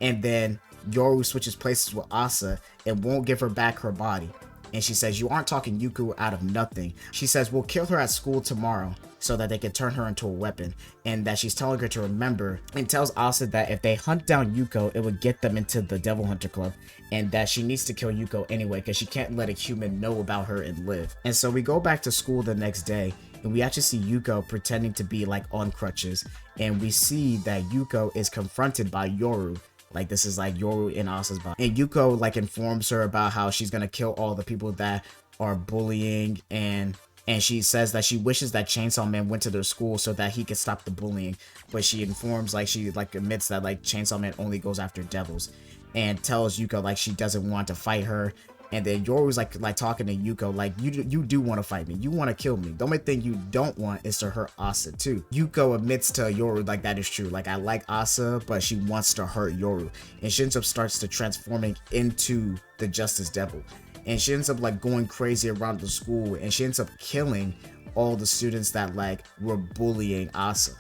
And then Yoru switches places with Asa and won't give her back her body. And she says, you aren't talking Yuko out of nothing. She says, we'll kill her at school tomorrow so that they can turn her into a weapon. And that she's telling her to remember, and tells Asa that if they hunt down Yuko, it would get them into the Devil Hunter Club. And that she needs to kill Yuko anyway because she can't let a human know about her and live. And so we go back to school the next day. And we actually see Yuko pretending to be like on crutches. And we see that Yuko is confronted by Yoru. Like this is like Yoru in Asa's body. And Yuko like informs her about how she's gonna kill all the people that are bullying, and she says that she wishes that Chainsaw Man went to their school so that he could stop the bullying. But she informs, like she like admits that like Chainsaw Man only goes after devils, and tells Yuko like she doesn't want to fight her. And then Yoru's like talking to Yuko like, you do want to fight me, you want to kill me. The only thing you don't want is to hurt Asa too. Yuko admits to Yoru like that is true, like I like Asa but she wants to hurt Yoru. And she ends up starts to transforming into the Justice Devil, and she ends up like going crazy around the school, and she ends up killing all the students that like were bullying Asa.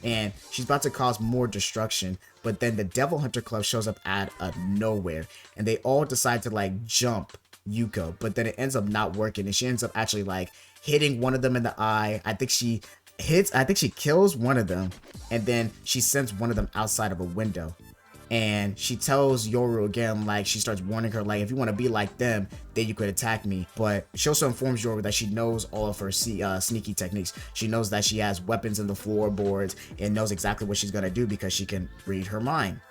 And she's about to cause more destruction, but then the Devil Hunter Club shows up out of nowhere, and they all decide to like jump Yuko, but then it ends up not working, and she ends up actually like hitting one of them in the eye. I think she kills one of them, and then she sends one of them outside of a window. And she tells Yoru again, like she starts warning her, like if you want to be like them, then you could attack me. But she also informs Yoru that she knows all of her sneaky techniques. She knows that she has weapons in the floorboards and knows exactly what she's gonna do because she can read her mind.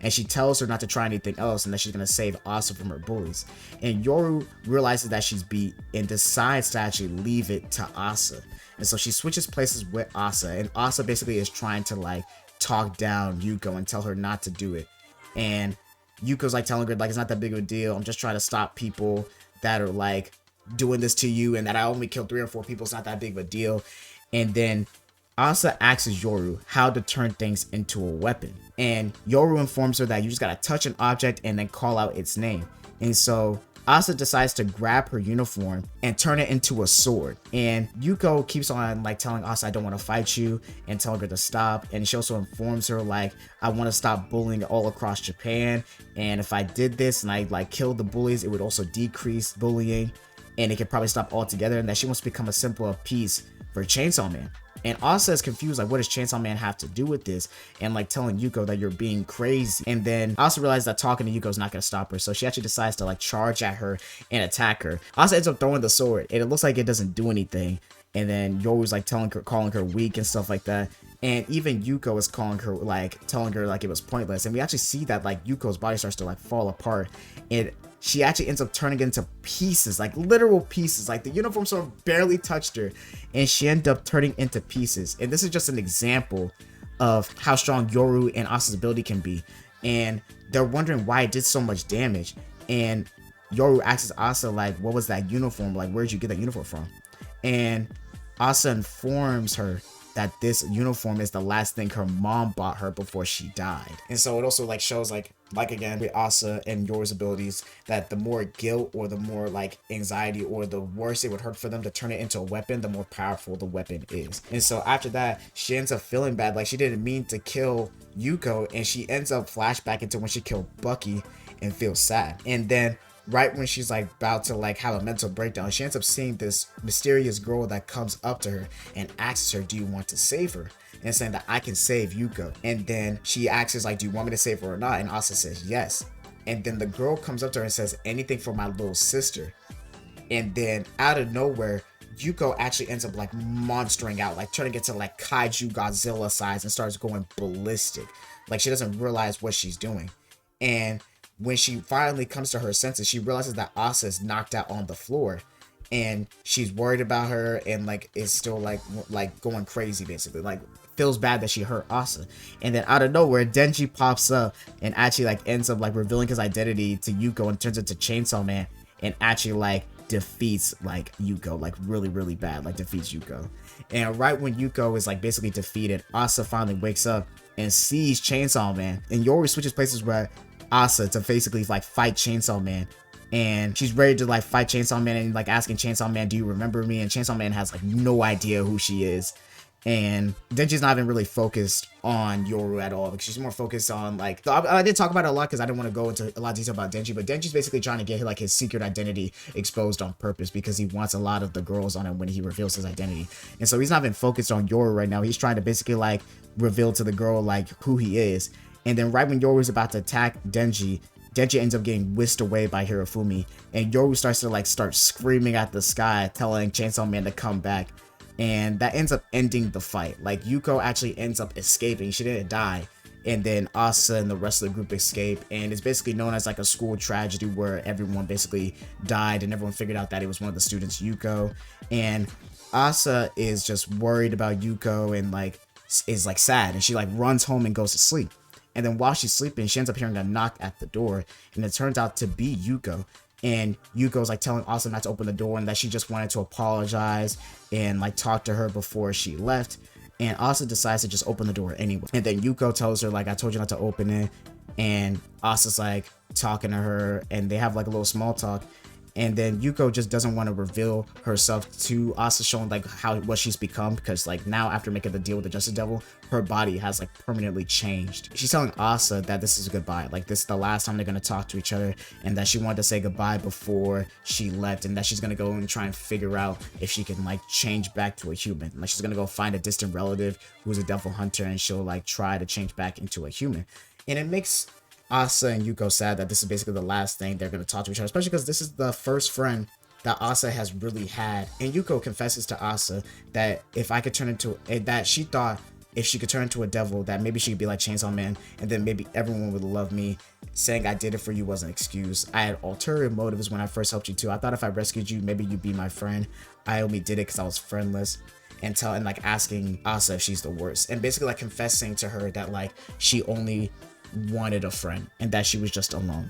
And she tells her not to try anything else and that she's gonna save Asa from her bullies. And Yoru realizes that she's beat and decides to actually leave it to Asa. And so she switches places with Asa, and Asa basically is trying to like talk down Yuko and tell her not to do it. And Yuko's like telling her like it's not that big of a deal, I'm just trying to stop people that are like doing this to you, and that I only killed 3 or 4 people, it's not that big of a deal. And then Asa asks Yoru how to turn things into a weapon, and Yoru informs her that you just gotta touch an object and then call out its name. And so Asa decides to grab her uniform and turn it into a sword. And Yuko keeps on like telling Asa, I don't want to fight you, and telling her to stop. And she also informs her like, I want to stop bullying all across Japan, and if I did this and I like killed the bullies, it would also decrease bullying. and it could probably stop altogether, and that she wants to become a simpler piece for Chainsaw Man. And Asa is confused, like, what does Chainsaw Man have to do with this? And like telling Yuko that you're being crazy. And then Asa realizes that talking to Yuko is not going to stop her. So she actually decides to like charge at her and attack her. Asa ends up throwing the sword, and it looks like it doesn't do anything. And then Yoru's like calling her weak and stuff like that. And even Yuko is telling her like it was pointless. And we actually see that like Yuko's body starts to like fall apart. And she actually ends up turning into pieces, like literal pieces. Like the uniform sort of barely touched her, and she ended up turning into pieces. And this is just an example of how strong Yoru and Asa's ability can be. And they're wondering why it did so much damage. And Yoru asks Asa, like, what was that uniform? Like, where'd you get that uniform from? And Asa informs her that this uniform is the last thing her mom bought her before she died. And so it also like shows like again with Asa and Yoru's abilities, that the more guilt or the more like anxiety or the worse it would hurt for them to turn it into a weapon, the more powerful the weapon is. And so after that, she ends up feeling bad, like she didn't mean to kill Yuko, and she ends up flashback into when she killed Bucky and feels sad. And then right when she's like about to like have a mental breakdown, she ends up seeing this mysterious girl that comes up to her and asks her, do you want to save her? And saying that I can save Yuko. And then she asks like, do you want me to save her or not? And Asa says yes. And then the girl comes up to her and says, anything for my little sister. And then out of nowhere, Yuko actually ends up like monstering out, like turning into like kaiju Godzilla size, and starts going ballistic. Like she doesn't realize what she's doing. And when she finally comes to her senses, she realizes that Asa is knocked out on the floor, and she's worried about her, and like is still like going crazy, basically like feels bad that she hurt Asa. And then out of nowhere, Denji pops up and actually like ends up like revealing his identity to Yuko and turns into Chainsaw Man, and actually like defeats like Yuko, like really bad, like defeats Yuko. And right when Yuko is like basically defeated, Asa finally wakes up and sees Chainsaw Man, and Yoru switches places with Asa to basically like fight Chainsaw Man. And she's ready to like fight Chainsaw Man, and like asking Chainsaw Man, do you remember me? And Chainsaw Man has like no idea who she is. And Denji's not even really focused on Yoru at all, because she's more focused on like, I did talk about it a lot because I didn't want to go into a lot of detail about Denji, but Denji's basically trying to get like his secret identity exposed on purpose, because he wants a lot of the girls on him when he reveals his identity. And so he's not even focused on Yoru right now. He's trying to basically like reveal to the girl like who he is. And then right when Yoru's about to attack Denji ends up getting whisked away by Hirofumi, and Yoru starts to start screaming at the sky, telling Chainsaw Man to come back. And that ends up ending the fight. Like Yuko actually ends up escaping. She didn't die. And then Asa and the rest of the group escape, and it's basically known as like a school tragedy where everyone basically died, and everyone figured out that it was one of the students, Yuko. And Asa is just worried about Yuko and like is like sad, and she like runs home and goes to sleep. And then while she's sleeping, she ends up hearing a knock at the door, and it turns out to be Yuko. And Yuko's like telling Asa not to open the door, and that she just wanted to apologize and like talk to her before she left. And Asa decides to just open the door anyway. And then Yuko tells her like, I told you not to open it. And Asa's like talking to her, and they have like a little small talk. And then Yuko just doesn't want to reveal herself to Asa, showing like what she's become, because like now after making the deal with the Justice Devil, her body has like permanently changed. She's telling Asa that this is goodbye, like this is the last time they're gonna talk to each other, and that she wanted to say goodbye before she left, and that she's gonna go and try and figure out if she can like change back to a human. Like she's gonna go find a distant relative who's a devil hunter, and she'll like try to change back into a human. And it makes Asa and Yuko sad that this is basically the last thing they're going to talk to each other, especially because this is the first friend that Asa has really had. And Yuko confesses to Asa that that she thought if she could turn into a devil, that maybe she could be like Chainsaw Man, and then maybe everyone would love me. Saying I did it for you was an excuse. I had ulterior motives when I first helped you too. I thought if I rescued you, maybe you'd be my friend. I only did it because I was friendless. And like asking Asa if she's the worst, and basically like confessing to her that like she only wanted a friend, and that she was just alone,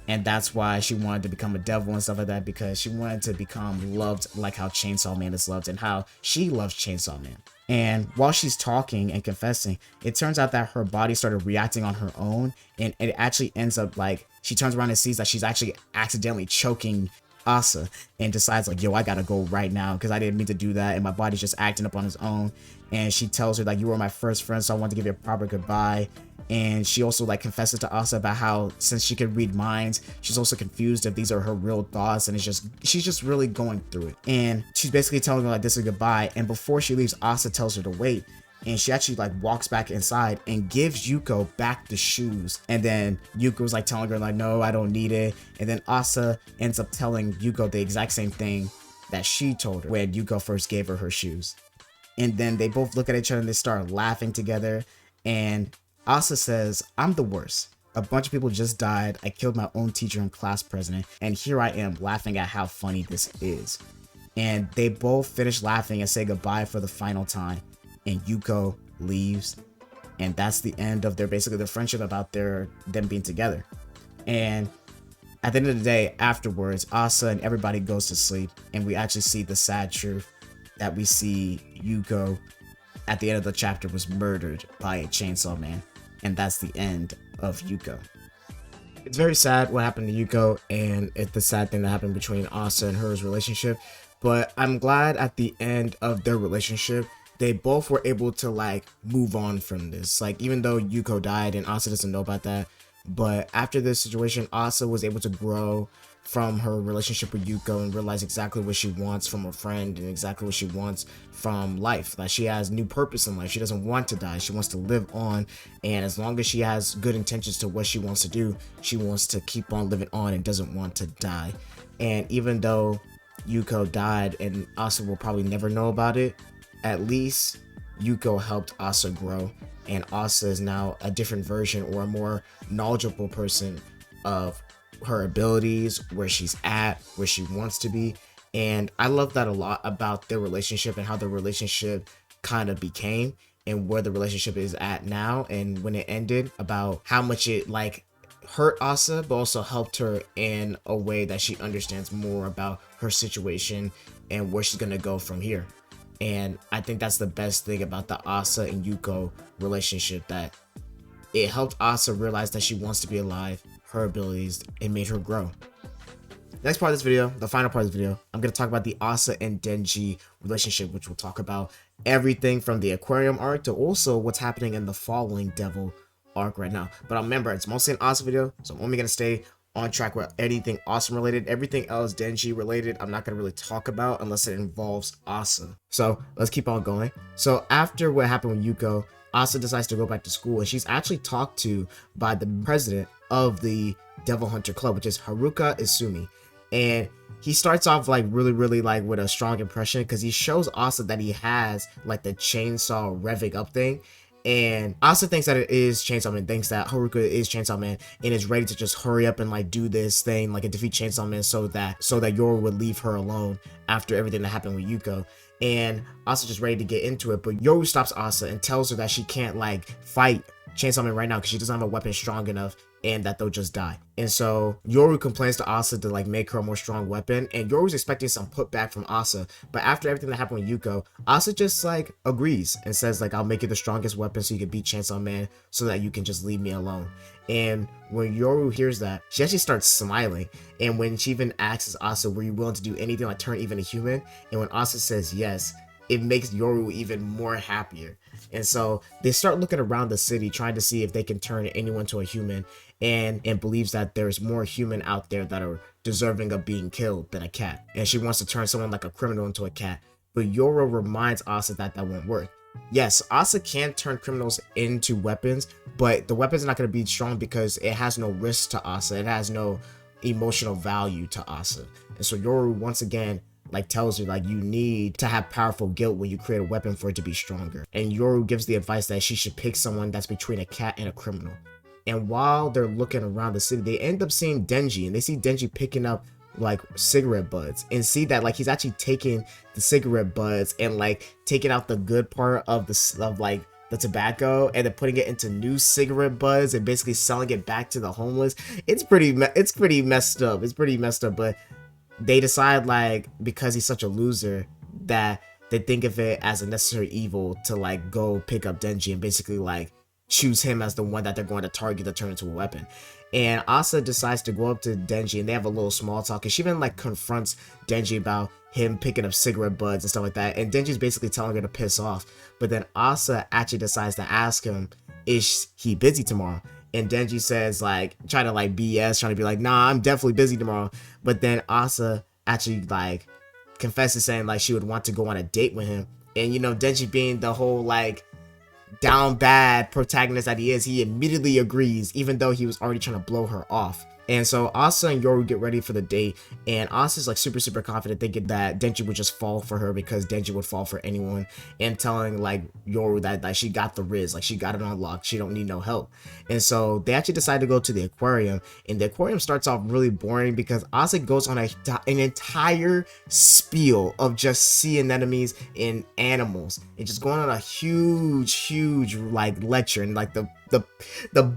and that's why she wanted to become a devil and stuff like that, because she wanted to become loved like how Chainsaw Man is loved, and how she loves Chainsaw Man. And while she's talking and confessing, it turns out that her body started reacting on her own, and it actually ends up like she turns around and sees that she's actually accidentally choking Asa and decides like, yo, I gotta go right now because I didn't mean to do that and my body's just acting up on its own. And she tells her like, you were my first friend, so I want to give you a proper goodbye. And she also like confesses to Asa about how since she can read minds, she's also confused if these are her real thoughts, and she's just really going through it. And she's basically telling her like this is goodbye. And before she leaves, Asa tells her to wait. And she actually like walks back inside and gives Yuko back the shoes. And then Yuko's like telling her like, no, I don't need it. And then Asa ends up telling Yuko the exact same thing that she told her when Yuko first gave her shoes. And then they both look at each other and they start laughing together. And Asa says, I'm the worst. A bunch of people just died. I killed my own teacher and class president. And here I am laughing at how funny this is. And they both finish laughing and say goodbye for the final time. And Yuko leaves, and that's the end of their friendship about them being together. And at the end of the day, afterwards, Asa and everybody goes to sleep, and we actually see the sad truth that we see Yuko at the end of the chapter was murdered by a chainsaw man, and that's the end of Yuko. It's very sad what happened to Yuko, and it's the sad thing that happened between Asa and her's relationship, but I'm glad at the end of their relationship they both were able to like move on from this. Like, even though Yuko died and Asa doesn't know about that, but after this situation, Asa was able to grow from her relationship with Yuko and realize exactly what she wants from her friend and exactly what she wants from life. Like, she has new purpose in life. She doesn't want to die. She wants to live on, and as long as she has good intentions to what she wants to do, she wants to keep on living on and doesn't want to die. And even though Yuko died and Asa will probably never know about it, at least Yuko helped Asa grow, and Asa is now a different version or a more knowledgeable person of her abilities, where she's at, where she wants to be. And I love that a lot about their relationship and how the relationship kind of became and where the relationship is at now, and when it ended, about how much it like hurt Asa but also helped her in a way that she understands more about her situation and where she's gonna go from here. And I think that's the best thing about the Asa and Yuko relationship, that it helped Asa realize that she wants to be alive, her abilities, and made her grow. Next part of this video, the final part of this video, I'm going to talk about the Asa and Denji relationship, which will talk about everything from the aquarium arc to also what's happening in the Falling Devil arc right now. But remember, it's mostly an Asa video, so I'm only going to stay on track with anything Awesome related. Everything else Denji related, I'm not going to really talk about unless it involves Asa. So let's keep on going. So after what happened with Yuko, Asa decides to go back to school, and she's actually talked to by the president of the Devil Hunter Club, which is Haruka Izumi. And he starts off like really like with a strong impression because he shows Asa that he has like the chainsaw revving up thing. And Asa thinks that it is Chainsaw Man, thinks that Haruka is Chainsaw Man, and is ready to just hurry up and like do this thing, like, and defeat Chainsaw Man so that Yoru would leave her alone after everything that happened with Yuko. And Asa just ready to get into it, but Yoru stops Asa and tells her that she can't like fight Chainsaw Man right now because she doesn't have a weapon strong enough and that they'll just die. And so Yoru complains to Asa to like make her a more strong weapon, and Yoru's expecting some putback from Asa, but after everything that happened with Yuko, Asa just like agrees and says like, I'll make you the strongest weapon so you can beat Chainsaw Man so that you can just leave me alone. And when Yoru hears that, she actually starts smiling, and when she even asks Asa, were you willing to do anything like turn even a human, and when Asa says yes, it makes Yoru even more happier. And so they start looking around the city trying to see if they can turn anyone to a human, and believes that there's more human out there that are deserving of being killed than a cat. And she wants to turn someone like a criminal into a cat. But Yoru reminds Asa that that won't work. Yes, Asa can turn criminals into weapons, but the weapon's not going to be strong because it has no risk to Asa. It has no emotional value to Asa. And so Yoru once again like tells her like, you need to have powerful guilt when you create a weapon for it to be stronger. And Yoru gives the advice that she should pick someone that's between a cat and a criminal. And while they're looking around the city, they end up seeing Denji, and they see Denji picking up like cigarette butts, and see that like he's actually taking the cigarette butts and like taking out the good part of the tobacco and then putting it into new cigarette butts and basically selling it back to the homeless. It's pretty messed up. It's pretty messed up, but they decide like, because he's such a loser, that they think of it as a necessary evil to like go pick up Denji and basically like choose him as the one that they're going to target to turn into a weapon. And Asa decides to go up to Denji, and they have a little small talk, and she even like confronts Denji about him picking up cigarette butts and stuff like that, and Denji's basically telling her to piss off. But then Asa actually decides to ask him, is he busy tomorrow? And Denji says, like, trying to like BS, trying to be like, nah, I'm definitely busy tomorrow. But then Asa actually like confesses, saying like she would want to go on a date with him. And Denji, being the whole like down bad protagonist that he is, he immediately agrees, even though he was already trying to blow her off. And so Asa and Yoru get ready for the date, and Asa's like super confident, thinking that Denji would just fall for her because Denji would fall for anyone, and telling like Yoru that like she got the riz, like she got it on lock, she don't need no help. And so they actually decide to go to the aquarium, and the aquarium starts off really boring because Asa goes on an entire spiel of just sea anemones and animals, and just going on a huge like lecture, and like the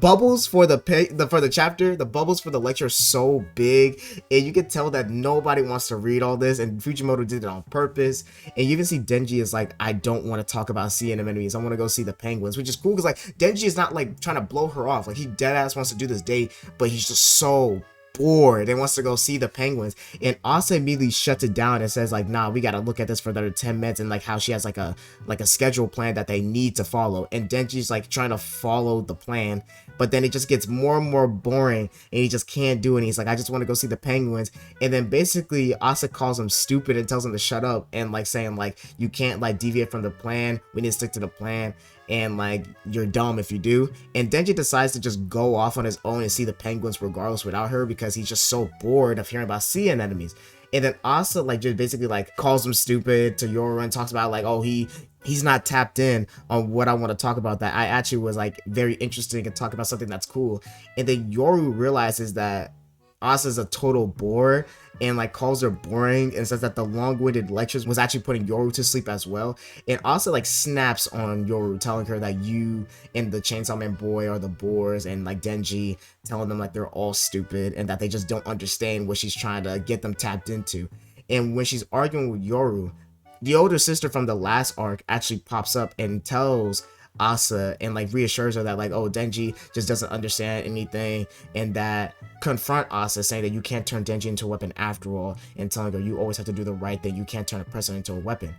bubbles for the chapter, the bubbles for the lecture are so big, and you can tell that nobody wants to read all this, and Fujimoto did it on purpose. And you even see Denji is like, I don't want to talk about sea anemones, I want to go see the penguins, which is cool because like Denji is not like trying to blow her off, like he dead ass wants to do this date, but he's just so bored and wants to go see the penguins. And Asa immediately shuts it down and says like, nah, we gotta look at this for another 10 minutes, and like how she has like a schedule plan that they need to follow, and Denji's like trying to follow the plan, but then it just gets more and more boring, and he just can't do it, and he's like, I just want to go see the penguins. And then basically Asa calls him stupid and tells him to shut up, and like saying like, you can't like deviate from the plan, we need to stick to the plan, and like you're dumb if you do. And Denji decides to just go off on his own and see the penguins regardless without her, because he's just so bored of hearing about sea anemones. And then Asa like just basically like calls him stupid to Yoru and talks about like, oh, he's not tapped in on what I want to talk about, that I actually was like very interesting and talk about something that's cool. And then Yoru realizes that Asa's a total bore, and like calls her boring, and says that the long-winded lectures was actually putting Yoru to sleep as well. And Asa like snaps on Yoru, telling her that you and the Chainsaw Man boy are the bores, and like Denji telling them like they're all stupid and that they just don't understand what she's trying to get them tapped into. And when she's arguing with Yoru, the older sister from the last arc actually pops up and tells Asa and like reassures her that like, oh, Denji just doesn't understand anything, and that confront Asa, saying that you can't turn Denji into a weapon after all, and telling her you always have to do the right thing, you can't turn a person into a weapon.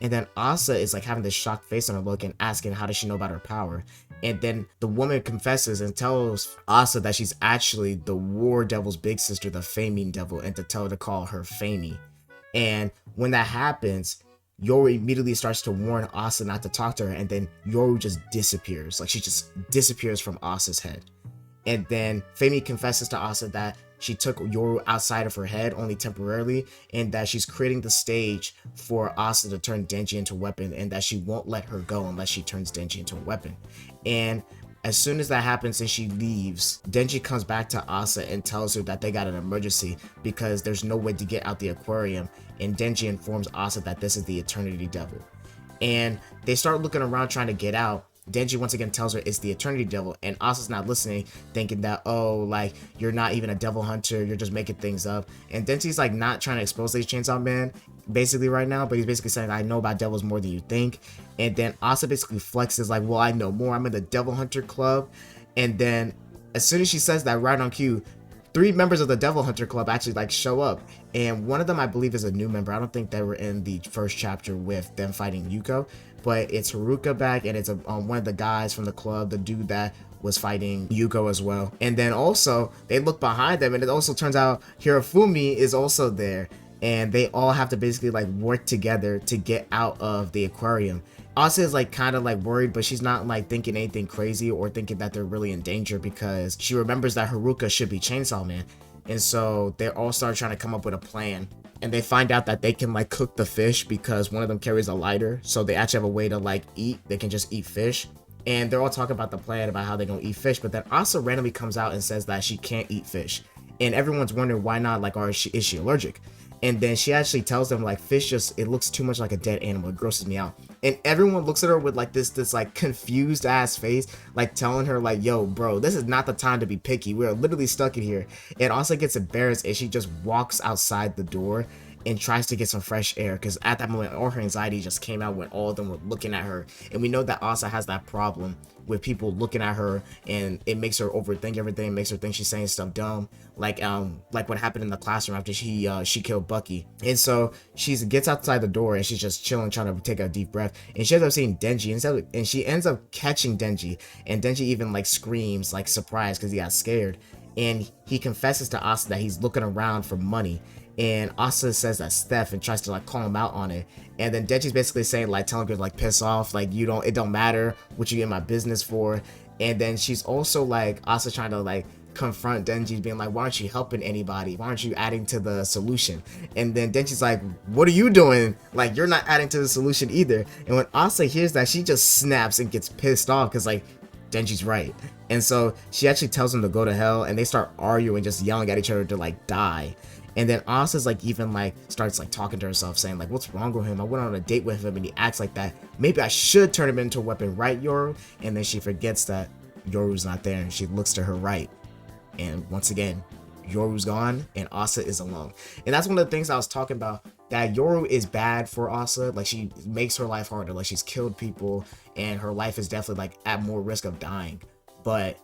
And then Asa is like having this shocked face on her look and asking how does she know about her power. And then the woman confesses and tells Asa that she's actually the War Devil's big sister, the Famine Devil, and to tell her to call her Famie. And when that happens, Yoru immediately starts to warn Asa not to talk to her, and then Yoru just disappears. Like she just disappears from Asa's head. And then Famie confesses to Asa that she took Yoru outside of her head only temporarily, and that she's creating the stage for Asa to turn Denji into a weapon, and that she won't let her go unless she turns Denji into a weapon. And as soon as that happens and she leaves, Denji comes back to Asa and tells her that they got an emergency because there's no way to get out the aquarium, and Denji informs Asa that this is the Eternity Devil. And they start looking around trying to get out. Denji once again tells her it's the Eternity Devil, and Asa's not listening, thinking that, oh, like, you're not even a devil hunter, you're just making things up. And Denji's like not trying to expose these Chainsaw Man basically right now, but he's basically saying, I know about devils more than you think. And then Asa basically flexes like, well, I know more, I'm in the Devil Hunter Club. And then as soon as she says that, right on cue, 3 members of the Devil Hunter Club actually like show up, and one of them I believe is a new member. I don't think they were in the first chapter with them fighting Yuko, but it's Haruka back, and it's one of the guys from the club, the dude that was fighting Yuko as well. And then also they look behind them, and it also turns out Hirofumi is also there, and they all have to basically like work together to get out of the aquarium. Asa is like kind of like worried, but she's not like thinking anything crazy or thinking that they're really in danger, because she remembers that Haruka should be Chainsaw Man. And so they all start trying to come up with a plan, and they find out that they can like cook the fish because one of them carries a lighter, so they actually have a way to like eat, they can just eat fish. And they're all talking about the plan about how they're gonna eat fish, but then Asa randomly comes out and says that she can't eat fish, and everyone's wondering why not, like, or is she allergic? And then she actually tells them like, fish just, it looks too much like a dead animal, it grosses me out. And everyone looks at her with like this like confused ass face, like telling her like, yo bro, this is not the time to be picky, we're literally stuck in here. And Asa gets embarrassed and she just walks outside the door. and tries to get some fresh air, because at that moment all her anxiety just came out when all of them were looking at her. And we know that Asa has that problem with people looking at her, and it makes her overthink everything, makes her think she's saying stuff dumb, like what happened in the classroom after she killed Bucky. And so she gets outside the door and she's just chilling, trying to take a deep breath, and she ends up seeing Denji, and she ends up catching Denji, and Denji even like screams like surprise because he got scared, and he confesses to Asa that he's looking around for money. And Asa says that's theft and tries to like call him out on it. And then Denji's basically saying, like, telling her like, piss off, like, it don't matter what you in my business for. And then she's also like, Asa trying to like confront Denji, being like, why aren't you helping anybody? Why aren't you adding to the solution? And then Denji's like, what are you doing? Like, you're not adding to the solution either. And when Asa hears that, she just snaps and gets pissed off because like, Denji's right. And so she actually tells him to go to hell, and they start arguing, just yelling at each other to like die. And then Asa's like even like starts like talking to herself, saying like, what's wrong with him? I went on a date with him and he acts like that. Maybe I should turn him into a weapon, right, Yoru? And then she forgets that Yoru's not there, and she looks to her right, and once again Yoru's gone and Asa is alone. And that's one of the things I was talking about, that Yoru is bad for Asa. Like, she makes her life harder, like she's killed people and her life is definitely like at more risk of dying. But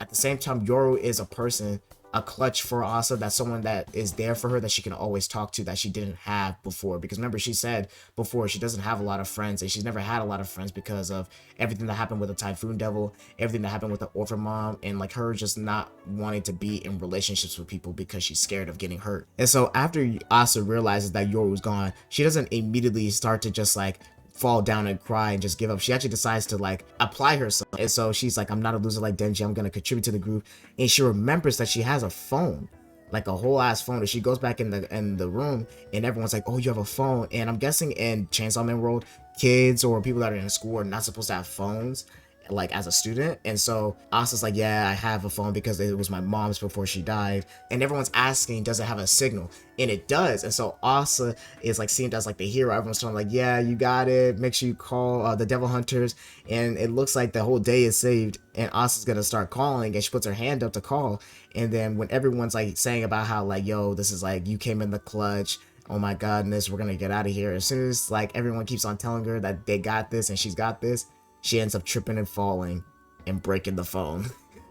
at the same time, Yoru is a person, a clutch for Asa, that's someone that is there for her, that she can always talk to, that she didn't have before. Because remember, she said before she doesn't have a lot of friends, and she's never had a lot of friends because of everything that happened with the Typhoon Devil, everything that happened with the orphan mom, and like her just not wanting to be in relationships with people because she's scared of getting hurt. And so after Asa realizes that Yoru's gone, she doesn't immediately start to just like fall down and cry and just give up. She actually decides to like apply herself. And so she's like, I'm not a loser like Denji, I'm gonna contribute to the group. And she remembers that she has a phone, like a whole ass phone. And she goes back in the room, and everyone's like, oh, you have a phone. And I'm guessing in Chainsaw Man world, kids or people that are in school are not supposed to have phones, like as a student. And so Asa's like, yeah, I have a phone because it was my mom's before she died. And everyone's asking, does it have a signal? And it does. And so Asa is like seen as like the hero. Everyone's telling like, yeah, you got it, make sure you call the devil hunters. And it looks like the whole day is saved, and Asa's gonna start calling, and she puts her hand up to call. And then when everyone's like saying about how like, yo, this is like, you came in the clutch, oh my godness, we're gonna get out of here, as soon as like everyone keeps on telling her that they got this and she's got this, she ends up tripping and falling and breaking the phone.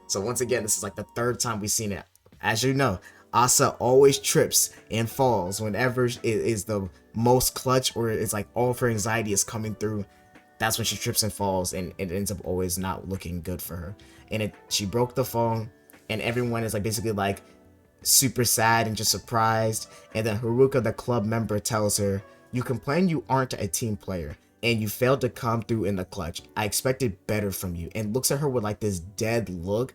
So once again, this is like the third time we've seen it. As you know, Asa always trips and falls whenever it is the most clutch, or it's like all of her anxiety is coming through. That's when she trips and falls, and it ends up always not looking good for her. And she broke the phone, and everyone is like basically like super sad and just surprised. And then Haruka, the club member, tells her, you complain you aren't a team player, and you failed to come through in the clutch. I expected better from you. And looks at her with like this dead look.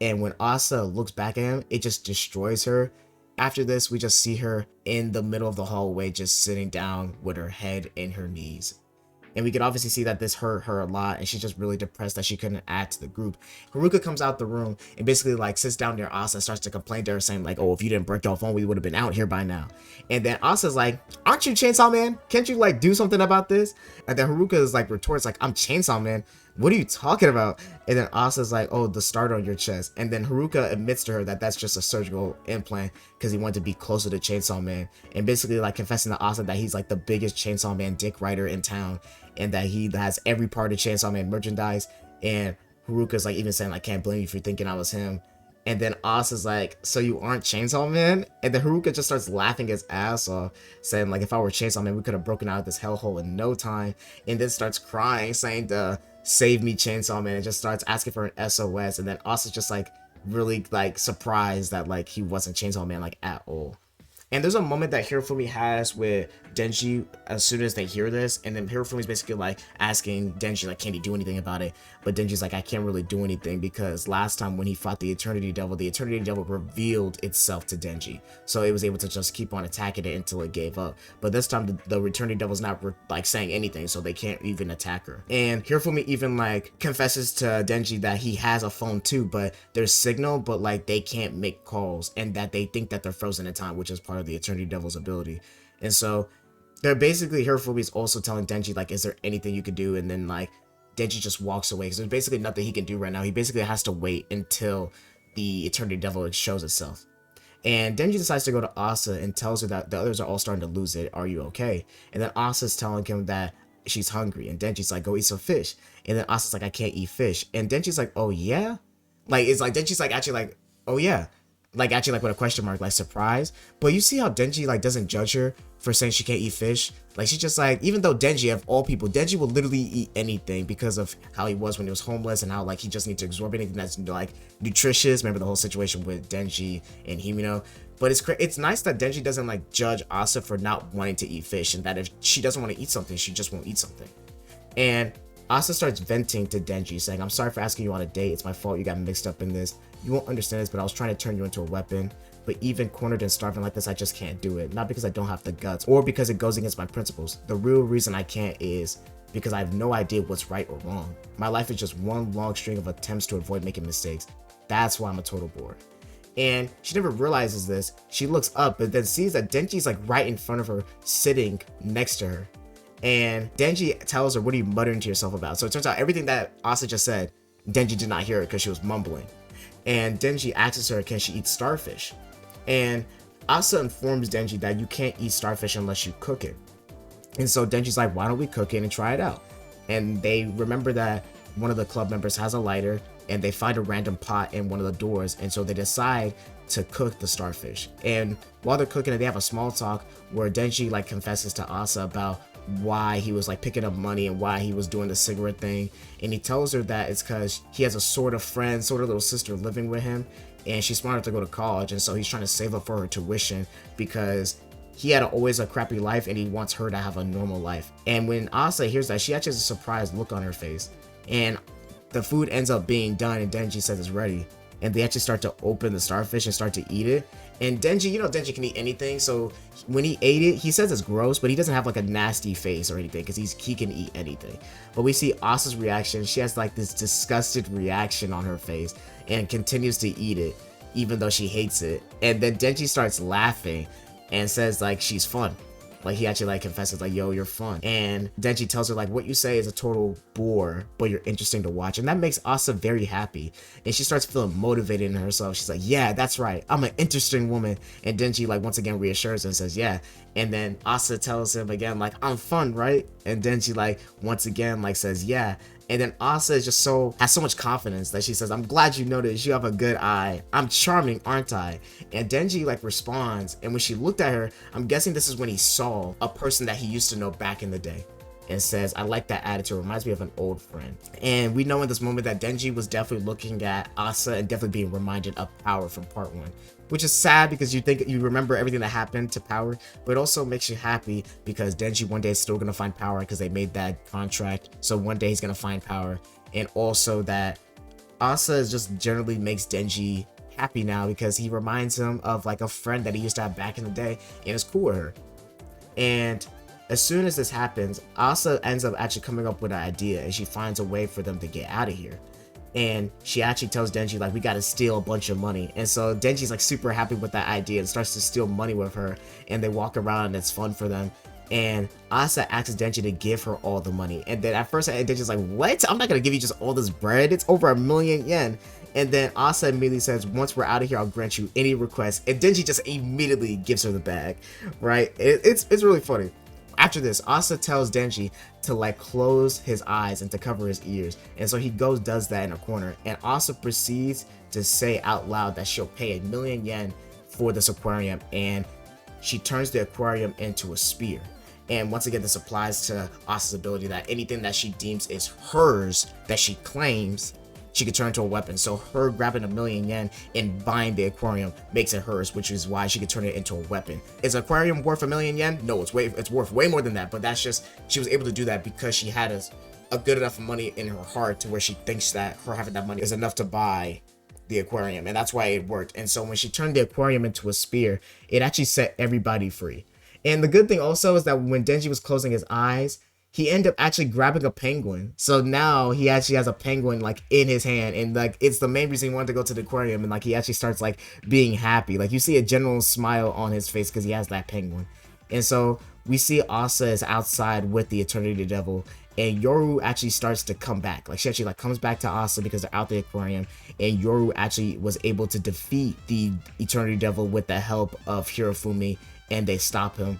And when Asa looks back at him, it just destroys her. After this, we just see her in the middle of the hallway, just sitting down with her head in her knees. And we can obviously see that this hurt her a lot, and she's just really depressed that she couldn't add to the group. Haruka comes out the room and basically like sits down near Asa and starts to complain to her, saying like, oh, if you didn't break your phone, we would have been out here by now. And then Asa's like, aren't you Chainsaw Man? Can't you like do something about this? And then Haruka is like retorts like, I'm Chainsaw Man. What are you talking about? And then Asa's like, oh, the start on your chest. And then Haruka admits to her that that's just a surgical implant because he wanted to be closer to Chainsaw Man. And basically like confessing to Asa that he's like the biggest Chainsaw Man dick rider in town, and that he has every part of Chainsaw Man merchandise. And Haruka's like even saying like, can't blame you for thinking I was him. And then Asa's like, so you aren't Chainsaw Man? And then Haruka just starts laughing his ass off, saying like, if I were Chainsaw Man, we could have broken out of this hellhole in no time. And then starts crying, saying to save me, Chainsaw Man, and just starts asking for an SOS. And then Asa's just like really like surprised that like he wasn't Chainsaw Man like at all. And there's a moment that Hirofumi has with Denji as soon as they hear this, and then Hirofumi's basically like asking Denji like, can he do anything about it? But Denji's like, I can't really do anything because last time when he fought the Eternity Devil revealed itself to Denji, so it was able to just keep on attacking it until it gave up. But this time the Eternity Devil's not like saying anything, so they can't even attack her. And Hirofumi even like confesses to Denji that he has a phone too, but there's signal, but like they can't make calls, and that they think that they're frozen in time, which is part of the Eternity Devil's ability. And so they're basically, Hirofumi's also telling Denji like, is there anything you could do? And then like Denji just walks away because there's basically nothing he can do right now. He basically has to wait until the Eternity Devil shows itself. And Denji decides to go to Asa and tells her that the others are all starting to lose it. Are you okay? And then Asa's telling him that she's hungry. And Denji's like, go eat some fish. And then Asa's like, I can't eat fish. And Denji's like, oh yeah? Like, it's like, Denji's like, actually like, oh yeah. Like, actually like with a question mark, like surprise. But you see how Denji like doesn't judge her for saying she can't eat fish. Like, she's just like, even though Denji, of all people, Denji will literally eat anything because of how he was when he was homeless and how like he just needs to absorb anything that's like nutritious. Remember the whole situation with Denji and Himino. But it's nice that Denji doesn't like judge Asa for not wanting to eat fish, and that if she doesn't want to eat something, she just won't eat something. And Asa starts venting to Denji, saying, I'm sorry for asking you on a date. It's my fault you got mixed up in this. You won't understand this, but I was trying to turn you into a weapon. But even cornered and starving like this, I just can't do it. Not because I don't have the guts or because it goes against my principles. The real reason I can't is because I have no idea what's right or wrong. My life is just one long string of attempts to avoid making mistakes. That's why I'm a total bore. And she never realizes this. She looks up, but then sees that Denji's like right in front of her, sitting next to her. And Denji tells her, what are you muttering to yourself about? So it turns out everything that Asa just said, Denji did not hear it because she was mumbling. And Denji asks her, can she eat starfish? And Asa informs Denji that you can't eat starfish unless you cook it. And so Denji's like, why don't we cook it and try it out? And they remember that one of the club members has a lighter, and they find a random pot in one of the doors. And so they decide to cook the starfish. And while they're cooking it, they have a small talk where Denji like confesses to Asa about why he was like picking up money and why he was doing the cigarette thing. And he tells her that it's because he has a sort of friend, sort of little sister living with him, and she's smart enough to go to college, and so he's trying to save up for her tuition because he had always a crappy life and he wants her to have a normal life. And when Asa hears that, she actually has a surprised look on her face, and the food ends up being done and Denji says it's ready. And they actually start to open the starfish and start to eat it. And Denji, you know, Denji can eat anything. So when he ate it, he says it's gross, but he doesn't have like a nasty face or anything because he can eat anything. But we see Asa's reaction. She has like this disgusted reaction on her face and continues to eat it, even though she hates it. And then Denji starts laughing and says like she's fun. Like he actually like confesses like, yo, you're fun. And Denji tells her like, what you say is a total bore, but you're interesting to watch. And that makes Asa very happy. And she starts feeling motivated in herself. She's like, yeah, that's right. I'm an interesting woman. And Denji like once again reassures her and says, yeah. And then Asa tells him again, like, I'm fun, right? And Denji like once again like says, yeah. And then Asa is just has so much confidence that she says, I'm glad you noticed. You have a good eye. I'm charming, aren't I? And Denji like responds. And when she looked at her, I'm guessing this is when he saw a person that he used to know back in the day, and says, I like that attitude. Reminds me of an old friend. And we know in this moment that Denji was definitely looking at Asa and definitely being reminded of Power from part 1. Which is sad because you remember everything that happened to Power, but it also makes you happy because Denji one day is still gonna find Power because they made that contract. So one day he's gonna find Power, and also that Asa just generally makes Denji happy now because he reminds him of like a friend that he used to have back in the day, and is cool with her. And as soon as this happens, Asa ends up actually coming up with an idea, and she finds a way for them to get out of here. And she actually tells Denji like, we gotta steal a bunch of money. And so Denji's like super happy with that idea and starts to steal money with her, and they walk around and it's fun for them. And Asa asks Denji to give her all the money. And then at first Denji's like, what? I'm not gonna give you just all this bread. It's over 1 million yen. And then Asa immediately says, once we're out of here, I'll grant you any request. And Denji just immediately gives her the bag, right? It's really funny. After this, Asa tells Denji to like close his eyes and to cover his ears. And so he does that in a corner. And Asa proceeds to say out loud that she'll pay 1 million yen for this aquarium. And she turns the aquarium into a spear. And once again, this applies to Asa's ability that anything that she deems is hers, that she claims, she could turn into a weapon. So her grabbing 1 million yen and buying the aquarium makes it hers, which is why she could turn it into a weapon. Is the aquarium worth 1 million yen? No, it's worth way more than that. But that's just, she was able to do that because she had a good enough money in her heart to where she thinks that her having that money is enough to buy the aquarium, and that's why it worked. And so when she turned the aquarium into a spear, it actually set everybody free. And the good thing also is that when Denji was closing his eyes, he ended up actually grabbing a penguin. So now he actually has a penguin like in his hand, and like it's the main reason he wanted to go to the aquarium. And like he actually starts like being happy. Like you see a general smile on his face because he has that penguin. And so we see Asa is outside with the Eternity Devil, and Yoru actually starts to come back. Like she actually like comes back to Asa because they're out the aquarium, and Yoru actually was able to defeat the Eternity Devil with the help of Hirofumi, and they stop him.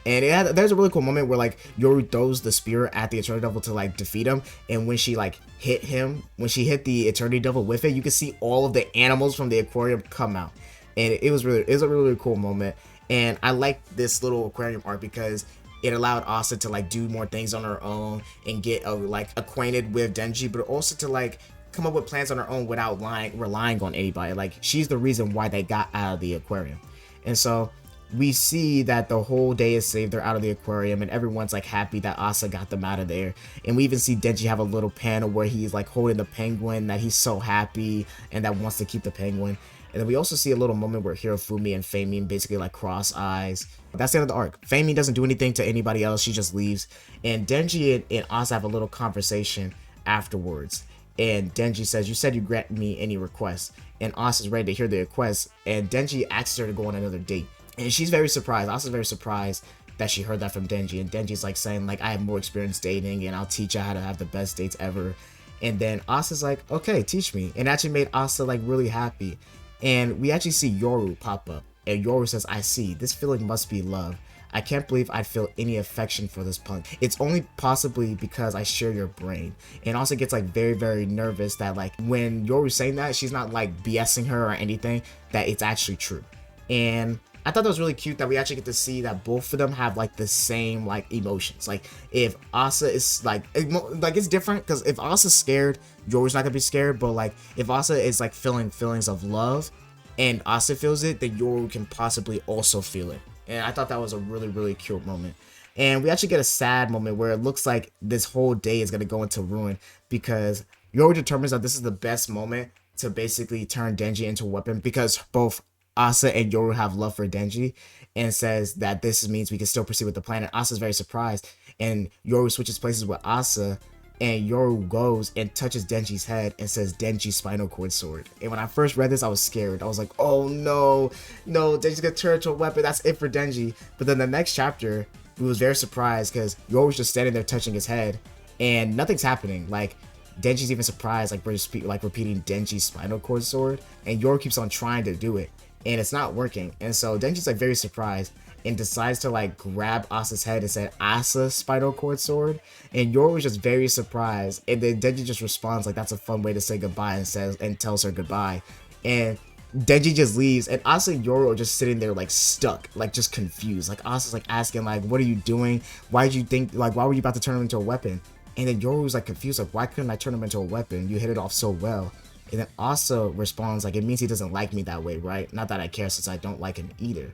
And there's a really cool moment where like Yoru throws the spear at the Eternity Devil to like defeat him, and when she like hit him, when she hit the Eternity Devil with it, you can see all of the animals from the aquarium come out, and it was a really cool moment. And I like this little aquarium art because it allowed Asa to like do more things on her own and get like acquainted with Denji, but also to like come up with plans on her own without relying on anybody. Like she's the reason why they got out of the aquarium. And so we see that the whole day is saved. They're out of the aquarium and everyone's like happy that Asa got them out of there. And we even see Denji have a little panel where he's like holding the penguin, that he's so happy and that wants to keep the penguin. And then we also see a little moment where Hirofumi and Feimin basically like cross eyes. That's the end of the arc. Feimin doesn't do anything to anybody else. She just leaves. And Denji and Asa have a little conversation afterwards. And Denji says, "You said you grant me any requests." And Asa's ready to hear the request. And Denji asks her to go on another date. And she's very surprised. Asa's very surprised that she heard that from Denji. And Denji's like saying like, "I have more experience dating and I'll teach you how to have the best dates ever." And then Asa's like, "Okay, teach me." And actually made Asa like really happy. And we actually see Yoru pop up. And Yoru says, "I see. This feeling must be love. I can't believe I'd feel any affection for this punk. It's only possibly because I share your brain." And also gets like very, very nervous that like when Yoru's saying that, she's not like BSing her or anything, that it's actually true. And I thought that was really cute that we actually get to see that both of them have like the same like emotions. Like if Asa is like it's different because if Asa's scared, Yoru's not gonna be scared. But like if Asa is like feeling feelings of love and Asa feels it, then Yoru can possibly also feel it. And I thought that was a really, really cute moment. And we actually get a sad moment where it looks like this whole day is gonna go into ruin because Yoru determines that this is the best moment to basically turn Denji into a weapon because both Asa and Yoru have love for Denji, and says that this means we can still proceed with the plan. And Asa's very surprised, and Yoru switches places with Asa, and Yoru goes and touches Denji's head and says Denji's spinal cord sword. And when I first read this, I was scared. I was like, oh no, Denji's gonna turn into a weapon. That's it for Denji. But then the next chapter, we was very surprised because Yoru's just standing there touching his head, and nothing's happening. Like Denji's even surprised, like repeating Denji's spinal cord sword, and Yoru keeps on trying to do it. And it's not working. And so Denji's like very surprised and decides to like grab Asa's head and say Asa spinal cord sword. And Yoru was just very surprised. And then Denji just responds like that's a fun way to say goodbye and tells her goodbye. And Denji just leaves and Asa and Yoru are just sitting there like stuck, like just confused. Like Asa's like asking like, "What are you doing? Why did you think like why were you about to turn him into a weapon?" And then Yoru's like confused, like, "Why couldn't I turn him into a weapon? You hit it off so well." And then Asa responds like, "It means he doesn't like me that way, right? Not that I care since I don't like him either."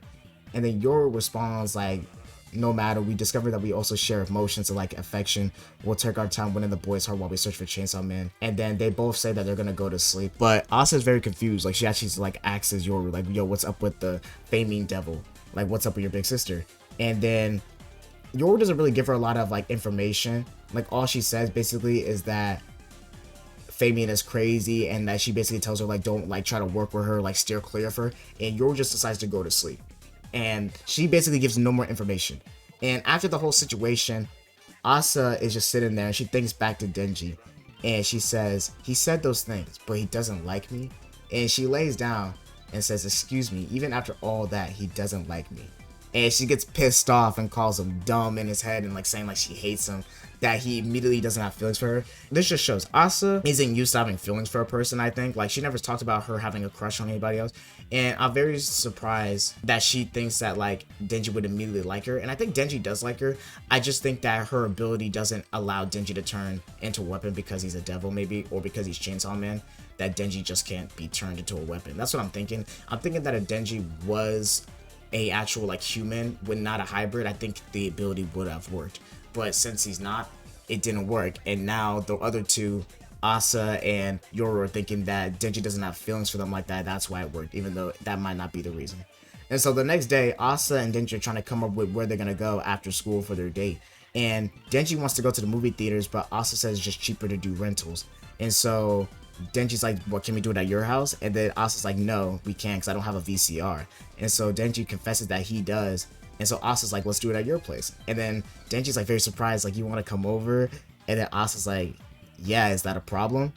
And then Yoru responds like, "No matter, we discover that we also share emotions and like affection. We'll take our time winning the boy's heart while we search for Chainsaw Man." And then they both say that they're gonna go to sleep. But Asa is very confused. Like she actually like asks Yoru like, "Yo, what's up with the Feimin devil? Like what's up with your big sister?" And then Yoru doesn't really give her a lot of like information. Like all she says basically is that Feimin is crazy and that she basically tells her like don't like try to work with her, like steer clear of her. And Yoru just decides to go to sleep. And she basically gives no more information. And after the whole situation, Asa is just sitting there and she thinks back to Denji. And she says, "He said those things, but he doesn't like me." And she lays down and says, "Excuse me, even after all that, he doesn't like me." And she gets pissed off and calls him dumb in his head and like saying like she hates him, that he immediately doesn't have feelings for her. This just shows Asa isn't used to having feelings for a person, I think. Like she never talked about her having a crush on anybody else. And I'm very surprised that she thinks that like Denji would immediately like her. And I think Denji does like her. I just think that her ability doesn't allow Denji to turn into a weapon because he's a devil maybe, or because he's Chainsaw Man, that Denji just can't be turned into a weapon. That's what I'm thinking. I'm thinking that if Denji was a actual like human, when not a hybrid, I think the ability would have worked. But since he's not, it didn't work. And now the other two, Asa and Yoru, are thinking that Denji doesn't have feelings for them like that. That's why it worked, even though that might not be the reason. And so the next day, Asa and Denji are trying to come up with where they're gonna go after school for their date. And Denji wants to go to the movie theaters, but Asa says it's just cheaper to do rentals. And so Denji's like, "What, can we do it at your house?" And then Asa's like, "No, we can't because I don't have a VCR." And so Denji confesses that he does. And so Asa's like, let's do it at your place. And then Denji's like very surprised, like, you want to come over? And then Asa's like, yeah, is that a problem?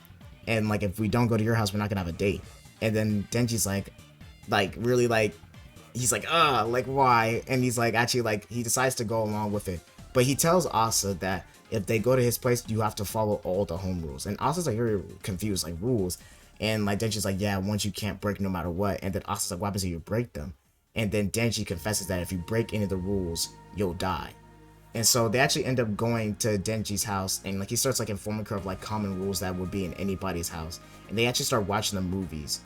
And like, if we don't go to your house, we're not gonna have a date. And then Denji's like really like, he's like, like, why? And he's like, actually, like, he decides to go along with it. But he tells Asa that if they go to his place, you have to follow all the home rules. And Asa's like very confused, like, rules. And like Denji's like, yeah, ones you can't break no matter what. And then Asa's like, what happens if you break them? And then Denji confesses that if you break any of the rules, you'll die. And so they actually end up going to Denji's house, and like he starts like informing her of like common rules that would be in anybody's house. And they actually start watching the movies.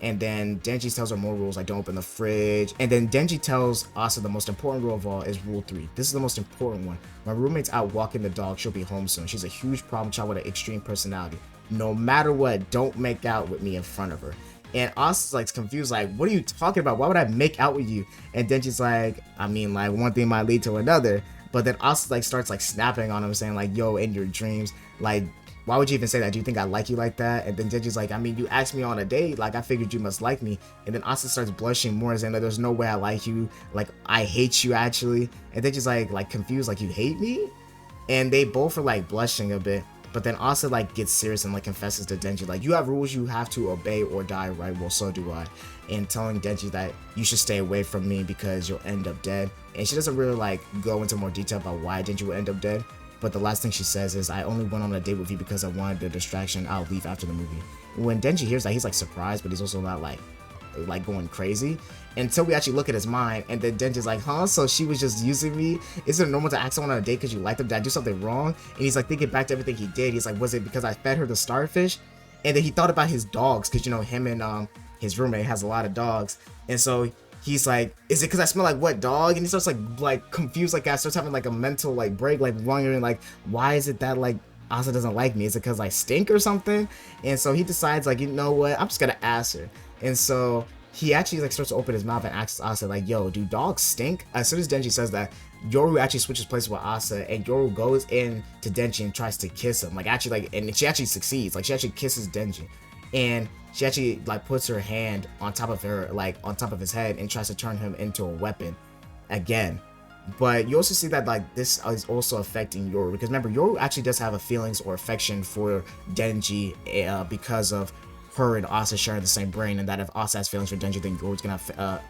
And then Denji tells her more rules, like don't open the fridge. And then Denji tells Asa the most important rule of all is rule 3. This is the most important one. My roommate's out walking the dog, she'll be home soon. She's a huge problem child with an extreme personality. No matter what, don't make out with me in front of her. And Asa's like confused, like, what are you talking about? Why would I make out with you? And Denji's like, I mean, like, one thing might lead to another. But then Asa like starts like snapping on him, saying like, yo, in your dreams, like, why would you even say that? Do you think I like you like that? And then Denji's like, I mean, you asked me on a date, like, I figured you must like me. And then Asa starts blushing more, saying that there's no way I like you, like, I hate you actually. And Denji's like confused, like, you hate me? And they both are like blushing a bit. But then Asa like gets serious and like confesses to Denji, like, you have rules you have to obey or die, right? Well, so do I. And telling Denji that you should stay away from me because you'll end up dead. And she doesn't really like go into more detail about why Denji will end up dead. But the last thing she says is, I only went on a date with you because I wanted the distraction. I'll leave after the movie. When Denji hears that, he's like surprised, but he's also not like going crazy until we actually look at his mind. And then Denji's like, huh, so she was just using me? Is it normal to ask someone on a date because you like them? Did I do something wrong? And he's like thinking back to everything he did. He's like, was it because I fed her the starfish? And then he thought about his dogs, because you know him and his roommate has a lot of dogs. And so he's like, is it because I smell like what dog? And he starts like confused, like, starts having like a mental like break, like wondering like, why is it that like Asa doesn't like me? Is it because I stink or something? And so he decides like, you know what, I'm just gonna ask her. And so he actually like starts to open his mouth and asks Asa like, yo, do dogs stink? As soon as Denji says that, Yoru actually switches places with Asa, and Yoru goes in to Denji and tries to kiss him, like, actually, like, and she actually succeeds, like, she actually kisses Denji, and she actually like puts her hand on top of her, like on top of his head, and tries to turn him into a weapon again. But you also see that like this is also affecting Yoru, because remember, Yoru actually does have a feelings or affection for Denji because of her and Asa sharing the same brain, and that if Asa has feelings for Denji, then Yoru's gonna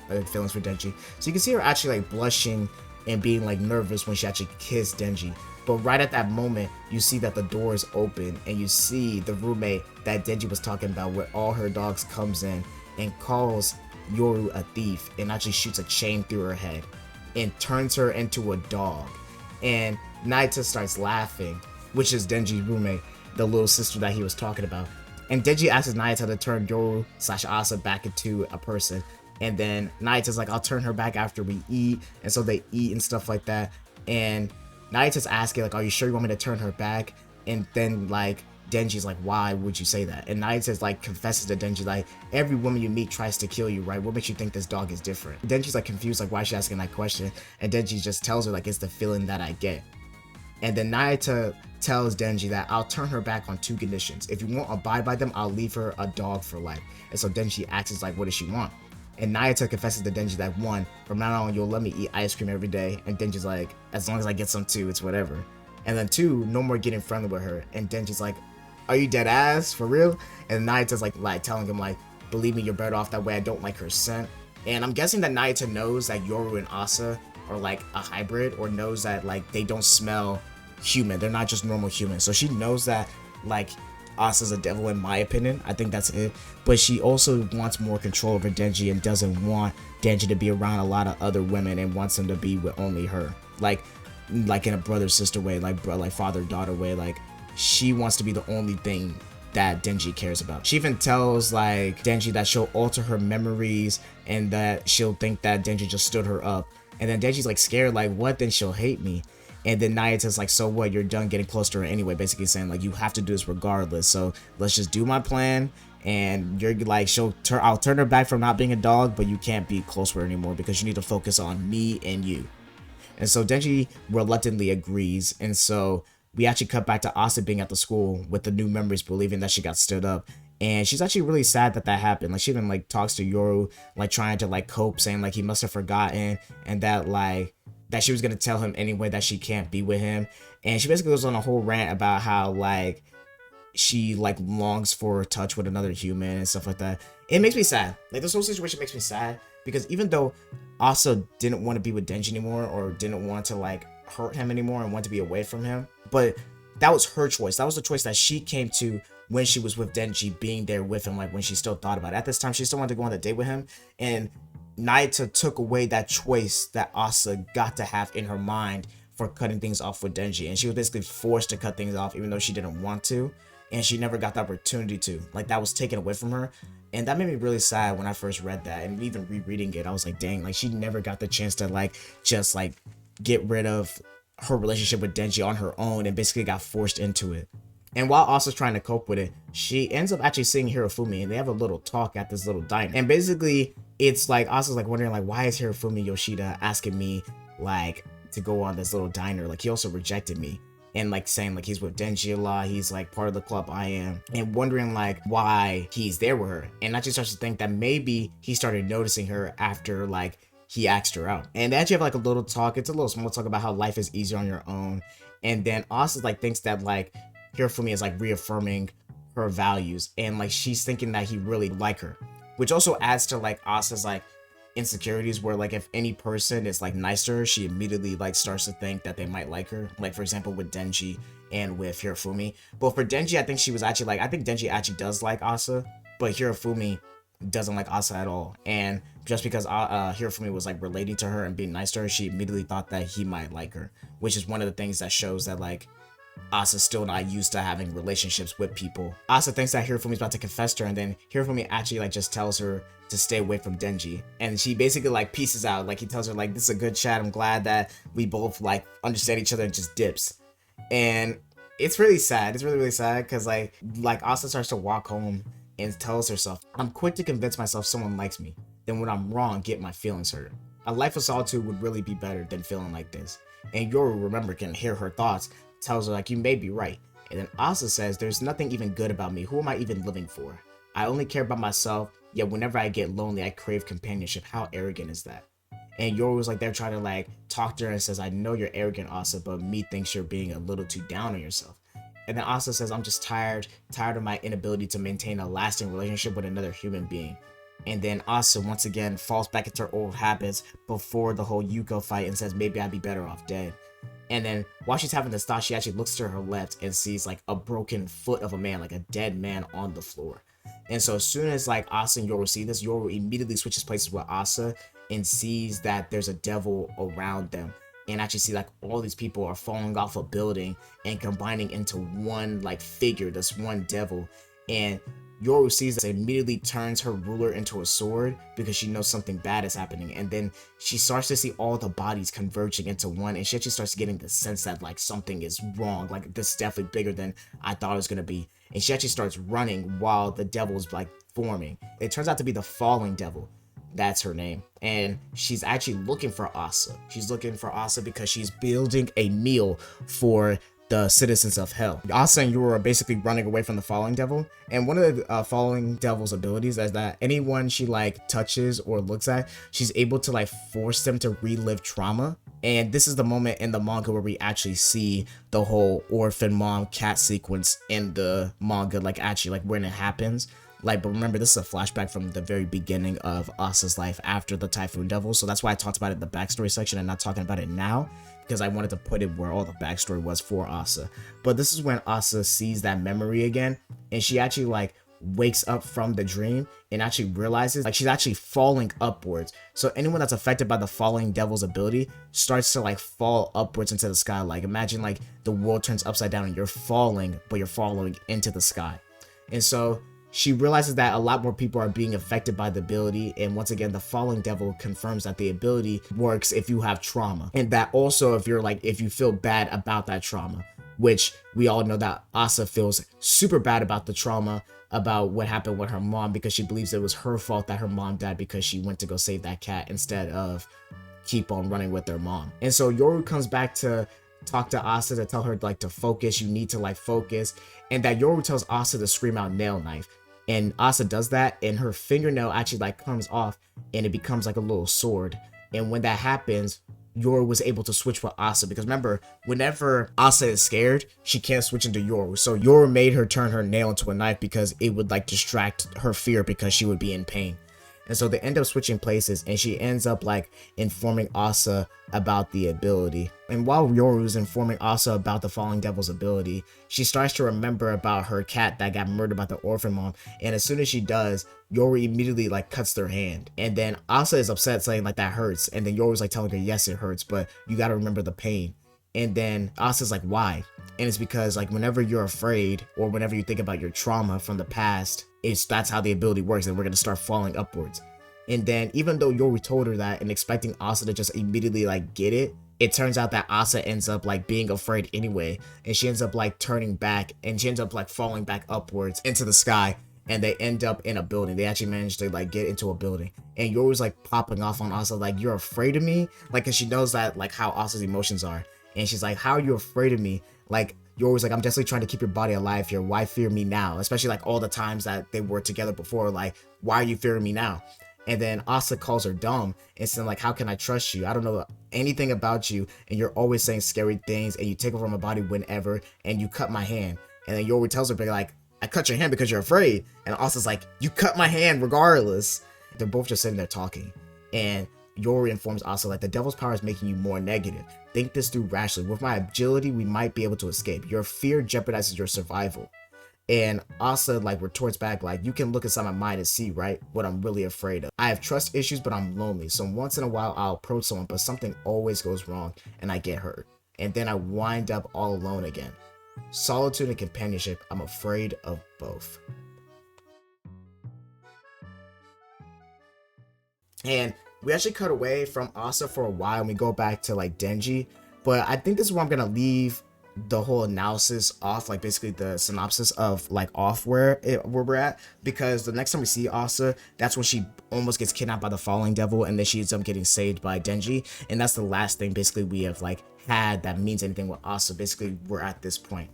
have feelings for Denji. So you can see her actually like blushing and being like nervous when she actually kissed Denji. But right at that moment, you see that the door is open, and you see the roommate that Denji was talking about with all her dogs comes in and calls Yoru a thief, and actually shoots a chain through her head and turns her into a dog. And Naita starts laughing, which is Denji's roommate, the little sister that he was talking about. And Denji asks Naita to turn Yoru/Asa back into a person. And then Naita's like, I'll turn her back after we eat. And so they eat and stuff like that. And Naita's asking, like, are you sure you want me to turn her back? And then, like, Denji's like, why would you say that? And Naita's like, confesses to Denji, like, every woman you meet tries to kill you, right? What makes you think this dog is different? Denji's like confused, like, why is she asking that question? And Denji just tells her, like, it's the feeling that I get. And then Naita tells Denji that I'll turn her back on 2 conditions. If you won't abide by them, I'll leave her a dog for life. And so Denji asks, like, what does she want? And Naita confesses to Denji that 1, from now on, you'll let me eat ice cream every day. And Denji's like, as long as I get some too, it's whatever. And then 2, no more getting friendly with her. And Denji's like, are you dead ass? For real? And Naita's like telling him, like, believe me, you're better off that way. I don't like her scent. And I'm guessing that Naita knows that Yoru and Asa are like a hybrid, or knows that like they don't smell human. They're not just normal humans. So she knows that like Asa's a devil, in my opinion. I think that's it. But she also wants more control over Denji, and doesn't want Denji to be around a lot of other women, and wants him to be with only her. Like in a brother-sister way, like father-daughter way. Like, she wants to be the only thing that Denji cares about. She even tells like Denji that she'll alter her memories, and that she'll think that Denji just stood her up. And then Denji's like scared, like, what? Then she'll hate me. And then Naita's like, so what? You're done getting close to her anyway, basically saying like, you have to do this regardless. So let's just do my plan. And you're like, I'll turn her back from not being a dog, but you can't be close with her anymore because you need to focus on me and you. And so Denji reluctantly agrees. And so we actually cut back to Asa being at the school with the new memories, believing that she got stood up. And she's actually really sad that that happened. Like she even like talks to Yoru, like trying to like cope, saying like he must have forgotten, and that like that she was gonna tell him anyway that she can't be with him. And she basically goes on a whole rant about how like she like longs for touch with another human and stuff like that. It makes me sad. Like this whole situation makes me sad because even though Asa didn't want to be with Denji anymore or didn't want to like hurt him anymore and want to be away from him, but that was her choice. That was the choice that she came to when she was with Denji, being there with him, like when she still thought about it. At this time, she still wanted to go on a date with him, and Naita took away that choice that Asa got to have in her mind for cutting things off with Denji, and she was basically forced to cut things off even though she didn't want to, and she never got the opportunity to. Like that was taken away from her, and that made me really sad when I first read that. And even rereading it, I was like, dang, like she never got the chance to like just like get rid of her relationship with Denji on her own and basically got forced into it. And while Asa's trying to cope with it, she ends up actually seeing Hirofumi, and they have a little talk at this little diner. And basically, it's like Asa's like wondering like, why is Hirofumi Yoshida asking me like to go on this little diner? Like he also rejected me, and like saying like he's with Denji a lot, he's like part of the club I am, and wondering like why he's there with her. And actually starts to think that maybe he started noticing her after like he asked her out. And they actually have like a little talk. It's a little small talk about how life is easier on your own. And then Asa like thinks that like Hirofumi is like reaffirming her values, and like she's thinking that he really like her, which also adds to like Asa's like insecurities, where like if any person is like nice to her, she immediately like starts to think that they might like her. Like for example with Denji and with Hirofumi. But for Denji, I think she was actually like, I think Denji actually does like Asa, but Hirofumi doesn't like Asa at all. And just because Hirofumi was like relating to her and being nice to her, she immediately thought that he might like her, which is one of the things that shows that like Asa's still not used to having relationships with people. Asa thinks that Hirofumi's about to confess to her, and then Hirofumi actually like just tells her to stay away from Denji. And she basically like pieces out. Like he tells her like, this is a good chat, I'm glad that we both like understand each other, and just dips. And it's really sad. It's really, really sad because like Asa starts to walk home and tells herself, I'm quick to convince myself someone likes me, then when I'm wrong, get my feelings hurt. A life of solitude would really be better than feeling like this. And Yoru, remember, can hear her thoughts, tells her like, you may be right. And then Asa says, there's nothing even good about me. Who am I even living for? I only care about myself, yet whenever I get lonely, I crave companionship. How arrogant is that? And Yoru was like, they're trying to like talk to her and says, I know you're arrogant, Asa, but me thinks you're being a little too down on yourself. And then Asa says, I'm just tired of my inability to maintain a lasting relationship with another human being. And then Asa once again falls back into her old habits before the whole Yuko fight and says, maybe I'd be better off dead. And then while she's having this thought, she actually looks to her left and sees like a broken foot of a man, like a dead man on the floor. And so as soon as like Asa and Yoru see this, Yoru immediately switches places with Asa and sees that there's a devil around them. And actually see like all these people are falling off a building and combining into one like figure, this one devil. And Yoru sees this, immediately turns her ruler into a sword because she knows something bad is happening. And then she starts to see all the bodies converging into one, and she actually starts getting the sense that like something is wrong, like this is definitely bigger than I thought it was gonna be. And she actually starts running while the devil is like forming. It turns out to be the falling devil. That's her name. And she's actually looking for Asa. She's looking for Asa because she's building a meal for the citizens of hell. Asa and Yoru are basically running away from the falling devil. And one of the falling devil's abilities is that anyone she like touches or looks at, she's able to like force them to relive trauma. And this is the moment in the manga where we actually see the whole orphan mom cat sequence in the manga, like actually like when it happens. Like, but remember, this is a flashback from the very beginning of Asa's life after the Typhoon Devil. So that's why I talked about it in the backstory section and not talking about it now, because I wanted to put it where all the backstory was for Asa. But this is when Asa sees that memory again, and she actually like wakes up from the dream and actually realizes like she's actually falling upwards. So anyone that's affected by the falling devil's ability starts to like fall upwards into the sky. Like imagine like the world turns upside down and you're falling, but you're falling into the sky. And so she realizes that a lot more people are being affected by the ability, and once again the falling devil confirms that the ability works if you have trauma, and that also if you feel bad about that trauma, which we all know that Asa feels super bad about the trauma about what happened with her mom, because she believes it was her fault that her mom died because she went to go save that cat instead of keep on running with their mom. And so Yoru comes back to talk to Asa to tell her like to focus, you need to like focus, and that Yoru tells Asa to scream out nail knife. And Asa does that, and her fingernail actually like comes off, and it becomes like a little sword. And when that happens, Yoru was able to switch with Asa, because remember, whenever Asa is scared, she can't switch into Yoru. So Yoru made her turn her nail into a knife because it would like distract her fear, because she would be in pain. And so they end up switching places, and she ends up like informing Asa about the ability. And while Yoru is informing Asa about the Falling Devil's ability, she starts to remember about her cat that got murdered by the orphan mom. And as soon as she does, Yoru immediately like cuts their hand. And then Asa is upset, saying like that hurts. And then Yoru's like telling her, yes, it hurts, but you got to remember the pain. And then Asa's like, why? And it's because like whenever you're afraid, or whenever you think about your trauma from the past, that's how the ability works, and we're gonna start falling upwards. And then even though Yoru told her that and expecting Asa to just immediately like get it, it turns out that Asa ends up like being afraid anyway, and she ends up like turning back, and she ends up like falling back upwards into the sky, and they end up in a building. They actually managed to like get into a building, and Yoru's like popping off on Asa like, you're afraid of me? Like, cause she knows that like how Asa's emotions are, and she's like, how are you afraid of me? Like, Yoru's like, I'm definitely trying to keep your body alive here. Why fear me now? Especially like all the times that they were together before. Like, why are you fearing me now? And then Asa calls her dumb and saying like, how can I trust you? I don't know anything about you, and you're always saying scary things, and you take over my body whenever, and you cut my hand. And then Yoru tells her like, I cut your hand because you're afraid. And Asa's like, you cut my hand regardless. They're both just sitting there talking, and Yoru informs Asa like, the devil's power is making you more negative. Think this through rationally. With my agility, we might be able to escape. Your fear jeopardizes your survival. And Asa like retorts back like, you can look inside my mind and see, right, what I'm really afraid of. I have trust issues, but I'm lonely. So once in a while I'll approach someone, but something always goes wrong and I get hurt. And then I wind up all alone again. Solitude and companionship, I'm afraid of both. And we actually cut away from Asa for a while, and we go back to like Denji. But I think this is where I'm gonna leave the whole analysis off, like basically the synopsis of like off where we're at, because the next time we see Asa, that's when she almost gets kidnapped by the Falling Devil, and then she ends up getting saved by Denji, and that's the last thing basically we have like had that means anything with Asa. Basically, we're at this point,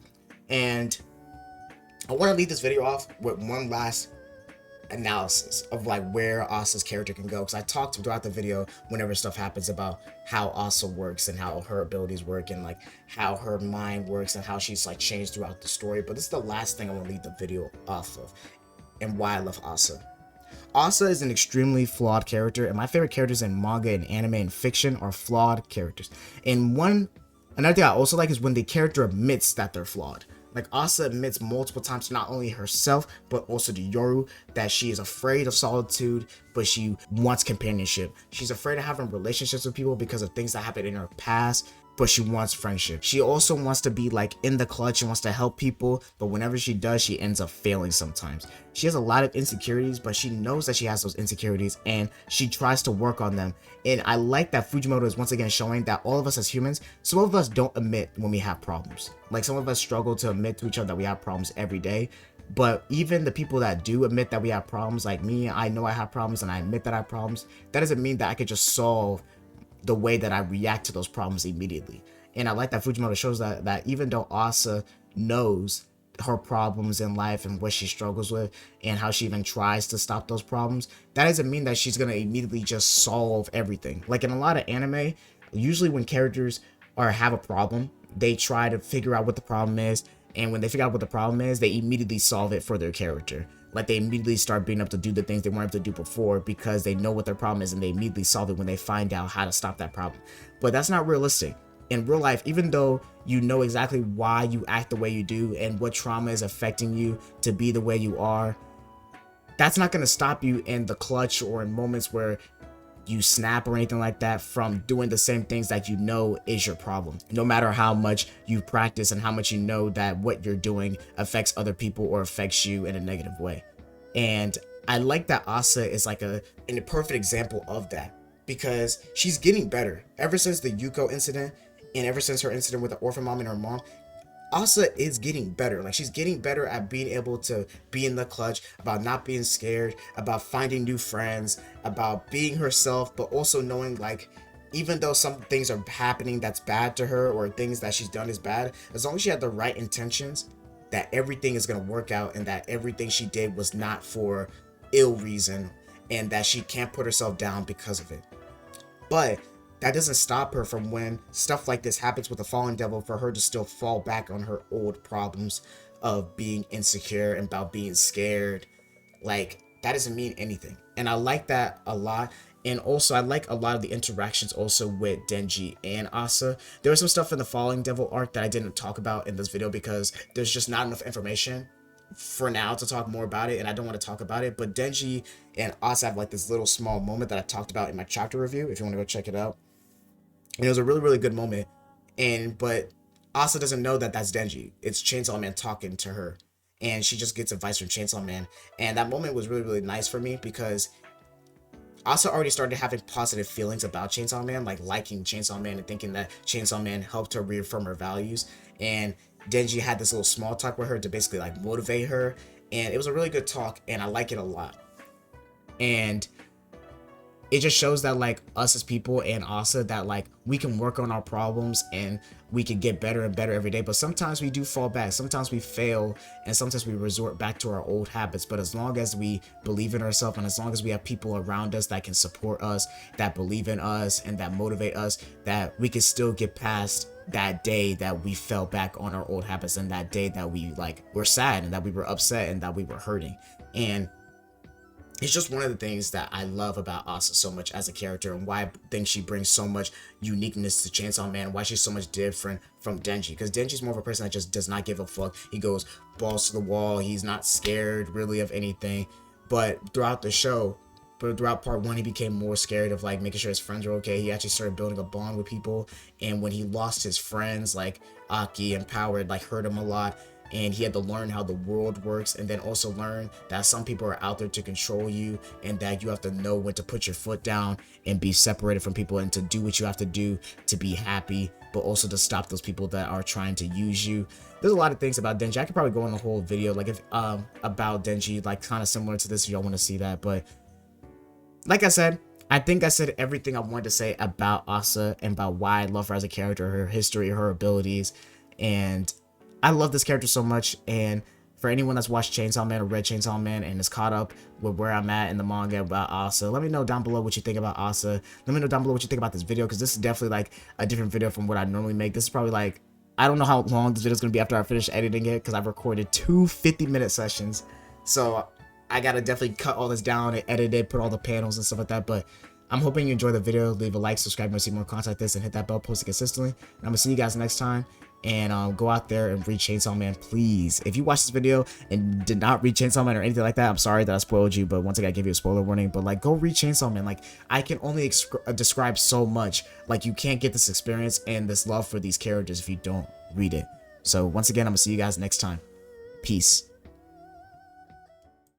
and I want to leave this video off with one last analysis of like where Asa's character can go, because I talked throughout the video whenever stuff happens about how Asa works and how her abilities work, and like how her mind works and how she's like changed throughout the story. But this is the last thing I want to leave the video off of, and why I love Asa. Asa is an extremely flawed character, and my favorite characters in manga and anime and fiction are flawed characters. And another thing I also like is when the character admits that they're flawed. Like, Asa admits multiple times to not only herself, but also to Yoru, that she is afraid of solitude, but she wants companionship. She's afraid of having relationships with people because of things that happened in her past, but she wants friendship. She also wants to be like in the clutch and wants to help people, but whenever she does, she ends up failing sometimes. She has a lot of insecurities, but she knows that she has those insecurities, and she tries to work on them. And I like that Fujimoto is once again showing that all of us as humans, some of us don't admit when we have problems. Like, some of us struggle to admit to each other that we have problems every day. But even the people that do admit that we have problems, like me, I know I have problems and I admit that I have problems, that doesn't mean that I could just solve the way that I react to those problems immediately. And I like that Fujimoto shows that even though Asa knows her problems in life and what she struggles with and how she even tries to stop those problems, that doesn't mean that she's gonna immediately just solve everything. Like, in a lot of anime, usually when characters have a problem, they try to figure out what the problem is, and when they figure out what the problem is, they immediately solve it for their character. Like, they immediately start being able to do the things they weren't able to do before because they know what their problem is, and they immediately solve it when they find out how to stop that problem. But that's not realistic. In real life, even though you know exactly why you act the way you do and what trauma is affecting you to be the way you are, that's not going to stop you in the clutch or in moments where you snap or anything like that from doing the same things that you know is your problem. No matter how much you practice and how much you know that what you're doing affects other people or affects you in a negative way. And I like that Asa is like a perfect example of that, because she's getting better ever since the Yuko incident, and ever since her incident with the orphan mom and her mom. Asa is getting better. Like, she's getting better at being able to be in the clutch, about not being scared, about finding new friends, about being herself, but also knowing, like, even though some things are happening that's bad to her or things that she's done is bad, as long as she had the right intentions, that everything is going to work out and that everything she did was not for ill reason and that she can't put herself down because of it. But that doesn't stop her from when stuff like this happens with the fallen devil for her to still fall back on her old problems of being insecure and about being scared. Like, that doesn't mean anything. And I like that a lot. And also, I like a lot of the interactions also with Denji and Asa. There was some stuff in the Falling Devil arc that I didn't talk about in this video because there's just not enough information for now to talk more about it, and I don't want to talk about it. But Denji and Asa have like this little small moment that I talked about in my chapter review, if you want to go check it out. And it was a really, really good moment. But Asa doesn't know that that's Denji. It's Chainsaw Man talking to her. And she just gets advice from Chainsaw Man. And that moment was really, really nice for me because Asa already started having positive feelings about Chainsaw Man, like liking Chainsaw Man and thinking that Chainsaw Man helped her reaffirm her values. And Denji had this little small talk with her to basically like motivate her. And it was a really good talk, and I like it a lot. And it just shows that like us as people and Asa, that like we can work on our problems and we can get better and better every day. But sometimes we do fall back, sometimes we fail, and sometimes we resort back to our old habits. But as long as we believe in ourselves and as long as we have people around us that can support us, that believe in us and that motivate us, that we can still get past that day that we fell back on our old habits and that day that we like were sad and that we were upset and that we were hurting. And it's just one of the things that I love about Asa so much as a character, and why I think she brings so much uniqueness to Chainsaw Man, why she's so much different from Denji. Because Denji's more of a person that just does not give a fuck. He goes balls to the wall. He's not scared really of anything. But throughout the show, throughout part 1, he became more scared of like making sure his friends are okay. He actually started building a bond with people. And when he lost his friends like Aki and Power, it like hurt him a lot. And he had to learn how the world works, and then also learn that some people are out there to control you, and that you have to know when to put your foot down and be separated from people and to do what you have to do to be happy, but also to stop those people that are trying to use you. There's a lot of things about Denji. I could probably go on a whole video like if about Denji, like kind of similar to this if y'all want to see that. But like I said, I think I said everything I wanted to say about Asa and about why I love her as a character, her history, her abilities, and I love this character so much. And for anyone that's watched Chainsaw Man or read Chainsaw Man and is caught up with where I'm at in the manga about Asa, let me know down below what you think about Asa. Let me know down below what you think about this video, because this is definitely like a different video from what I normally make. This is probably like, I don't know how long this video is going to be after I finish editing it, because I've recorded 2 50-minute sessions. So I got to definitely cut all this down and edit it, put all the panels and stuff like that. But I'm hoping you enjoy the video. Leave a like, subscribe to see more content like this, and hit that bell, post it consistently. And I'm going to see you guys next time. And go out there and read Chainsaw Man, please. If you watched this video and did not read Chainsaw Man or anything like that, I'm sorry that I spoiled you, but once again, I gave you a spoiler warning. But like, go read Chainsaw Man. Like, I can only describe so much. Like, you can't get this experience and this love for these characters if you don't read it. So once again, I'm gonna see you guys next time. Peace.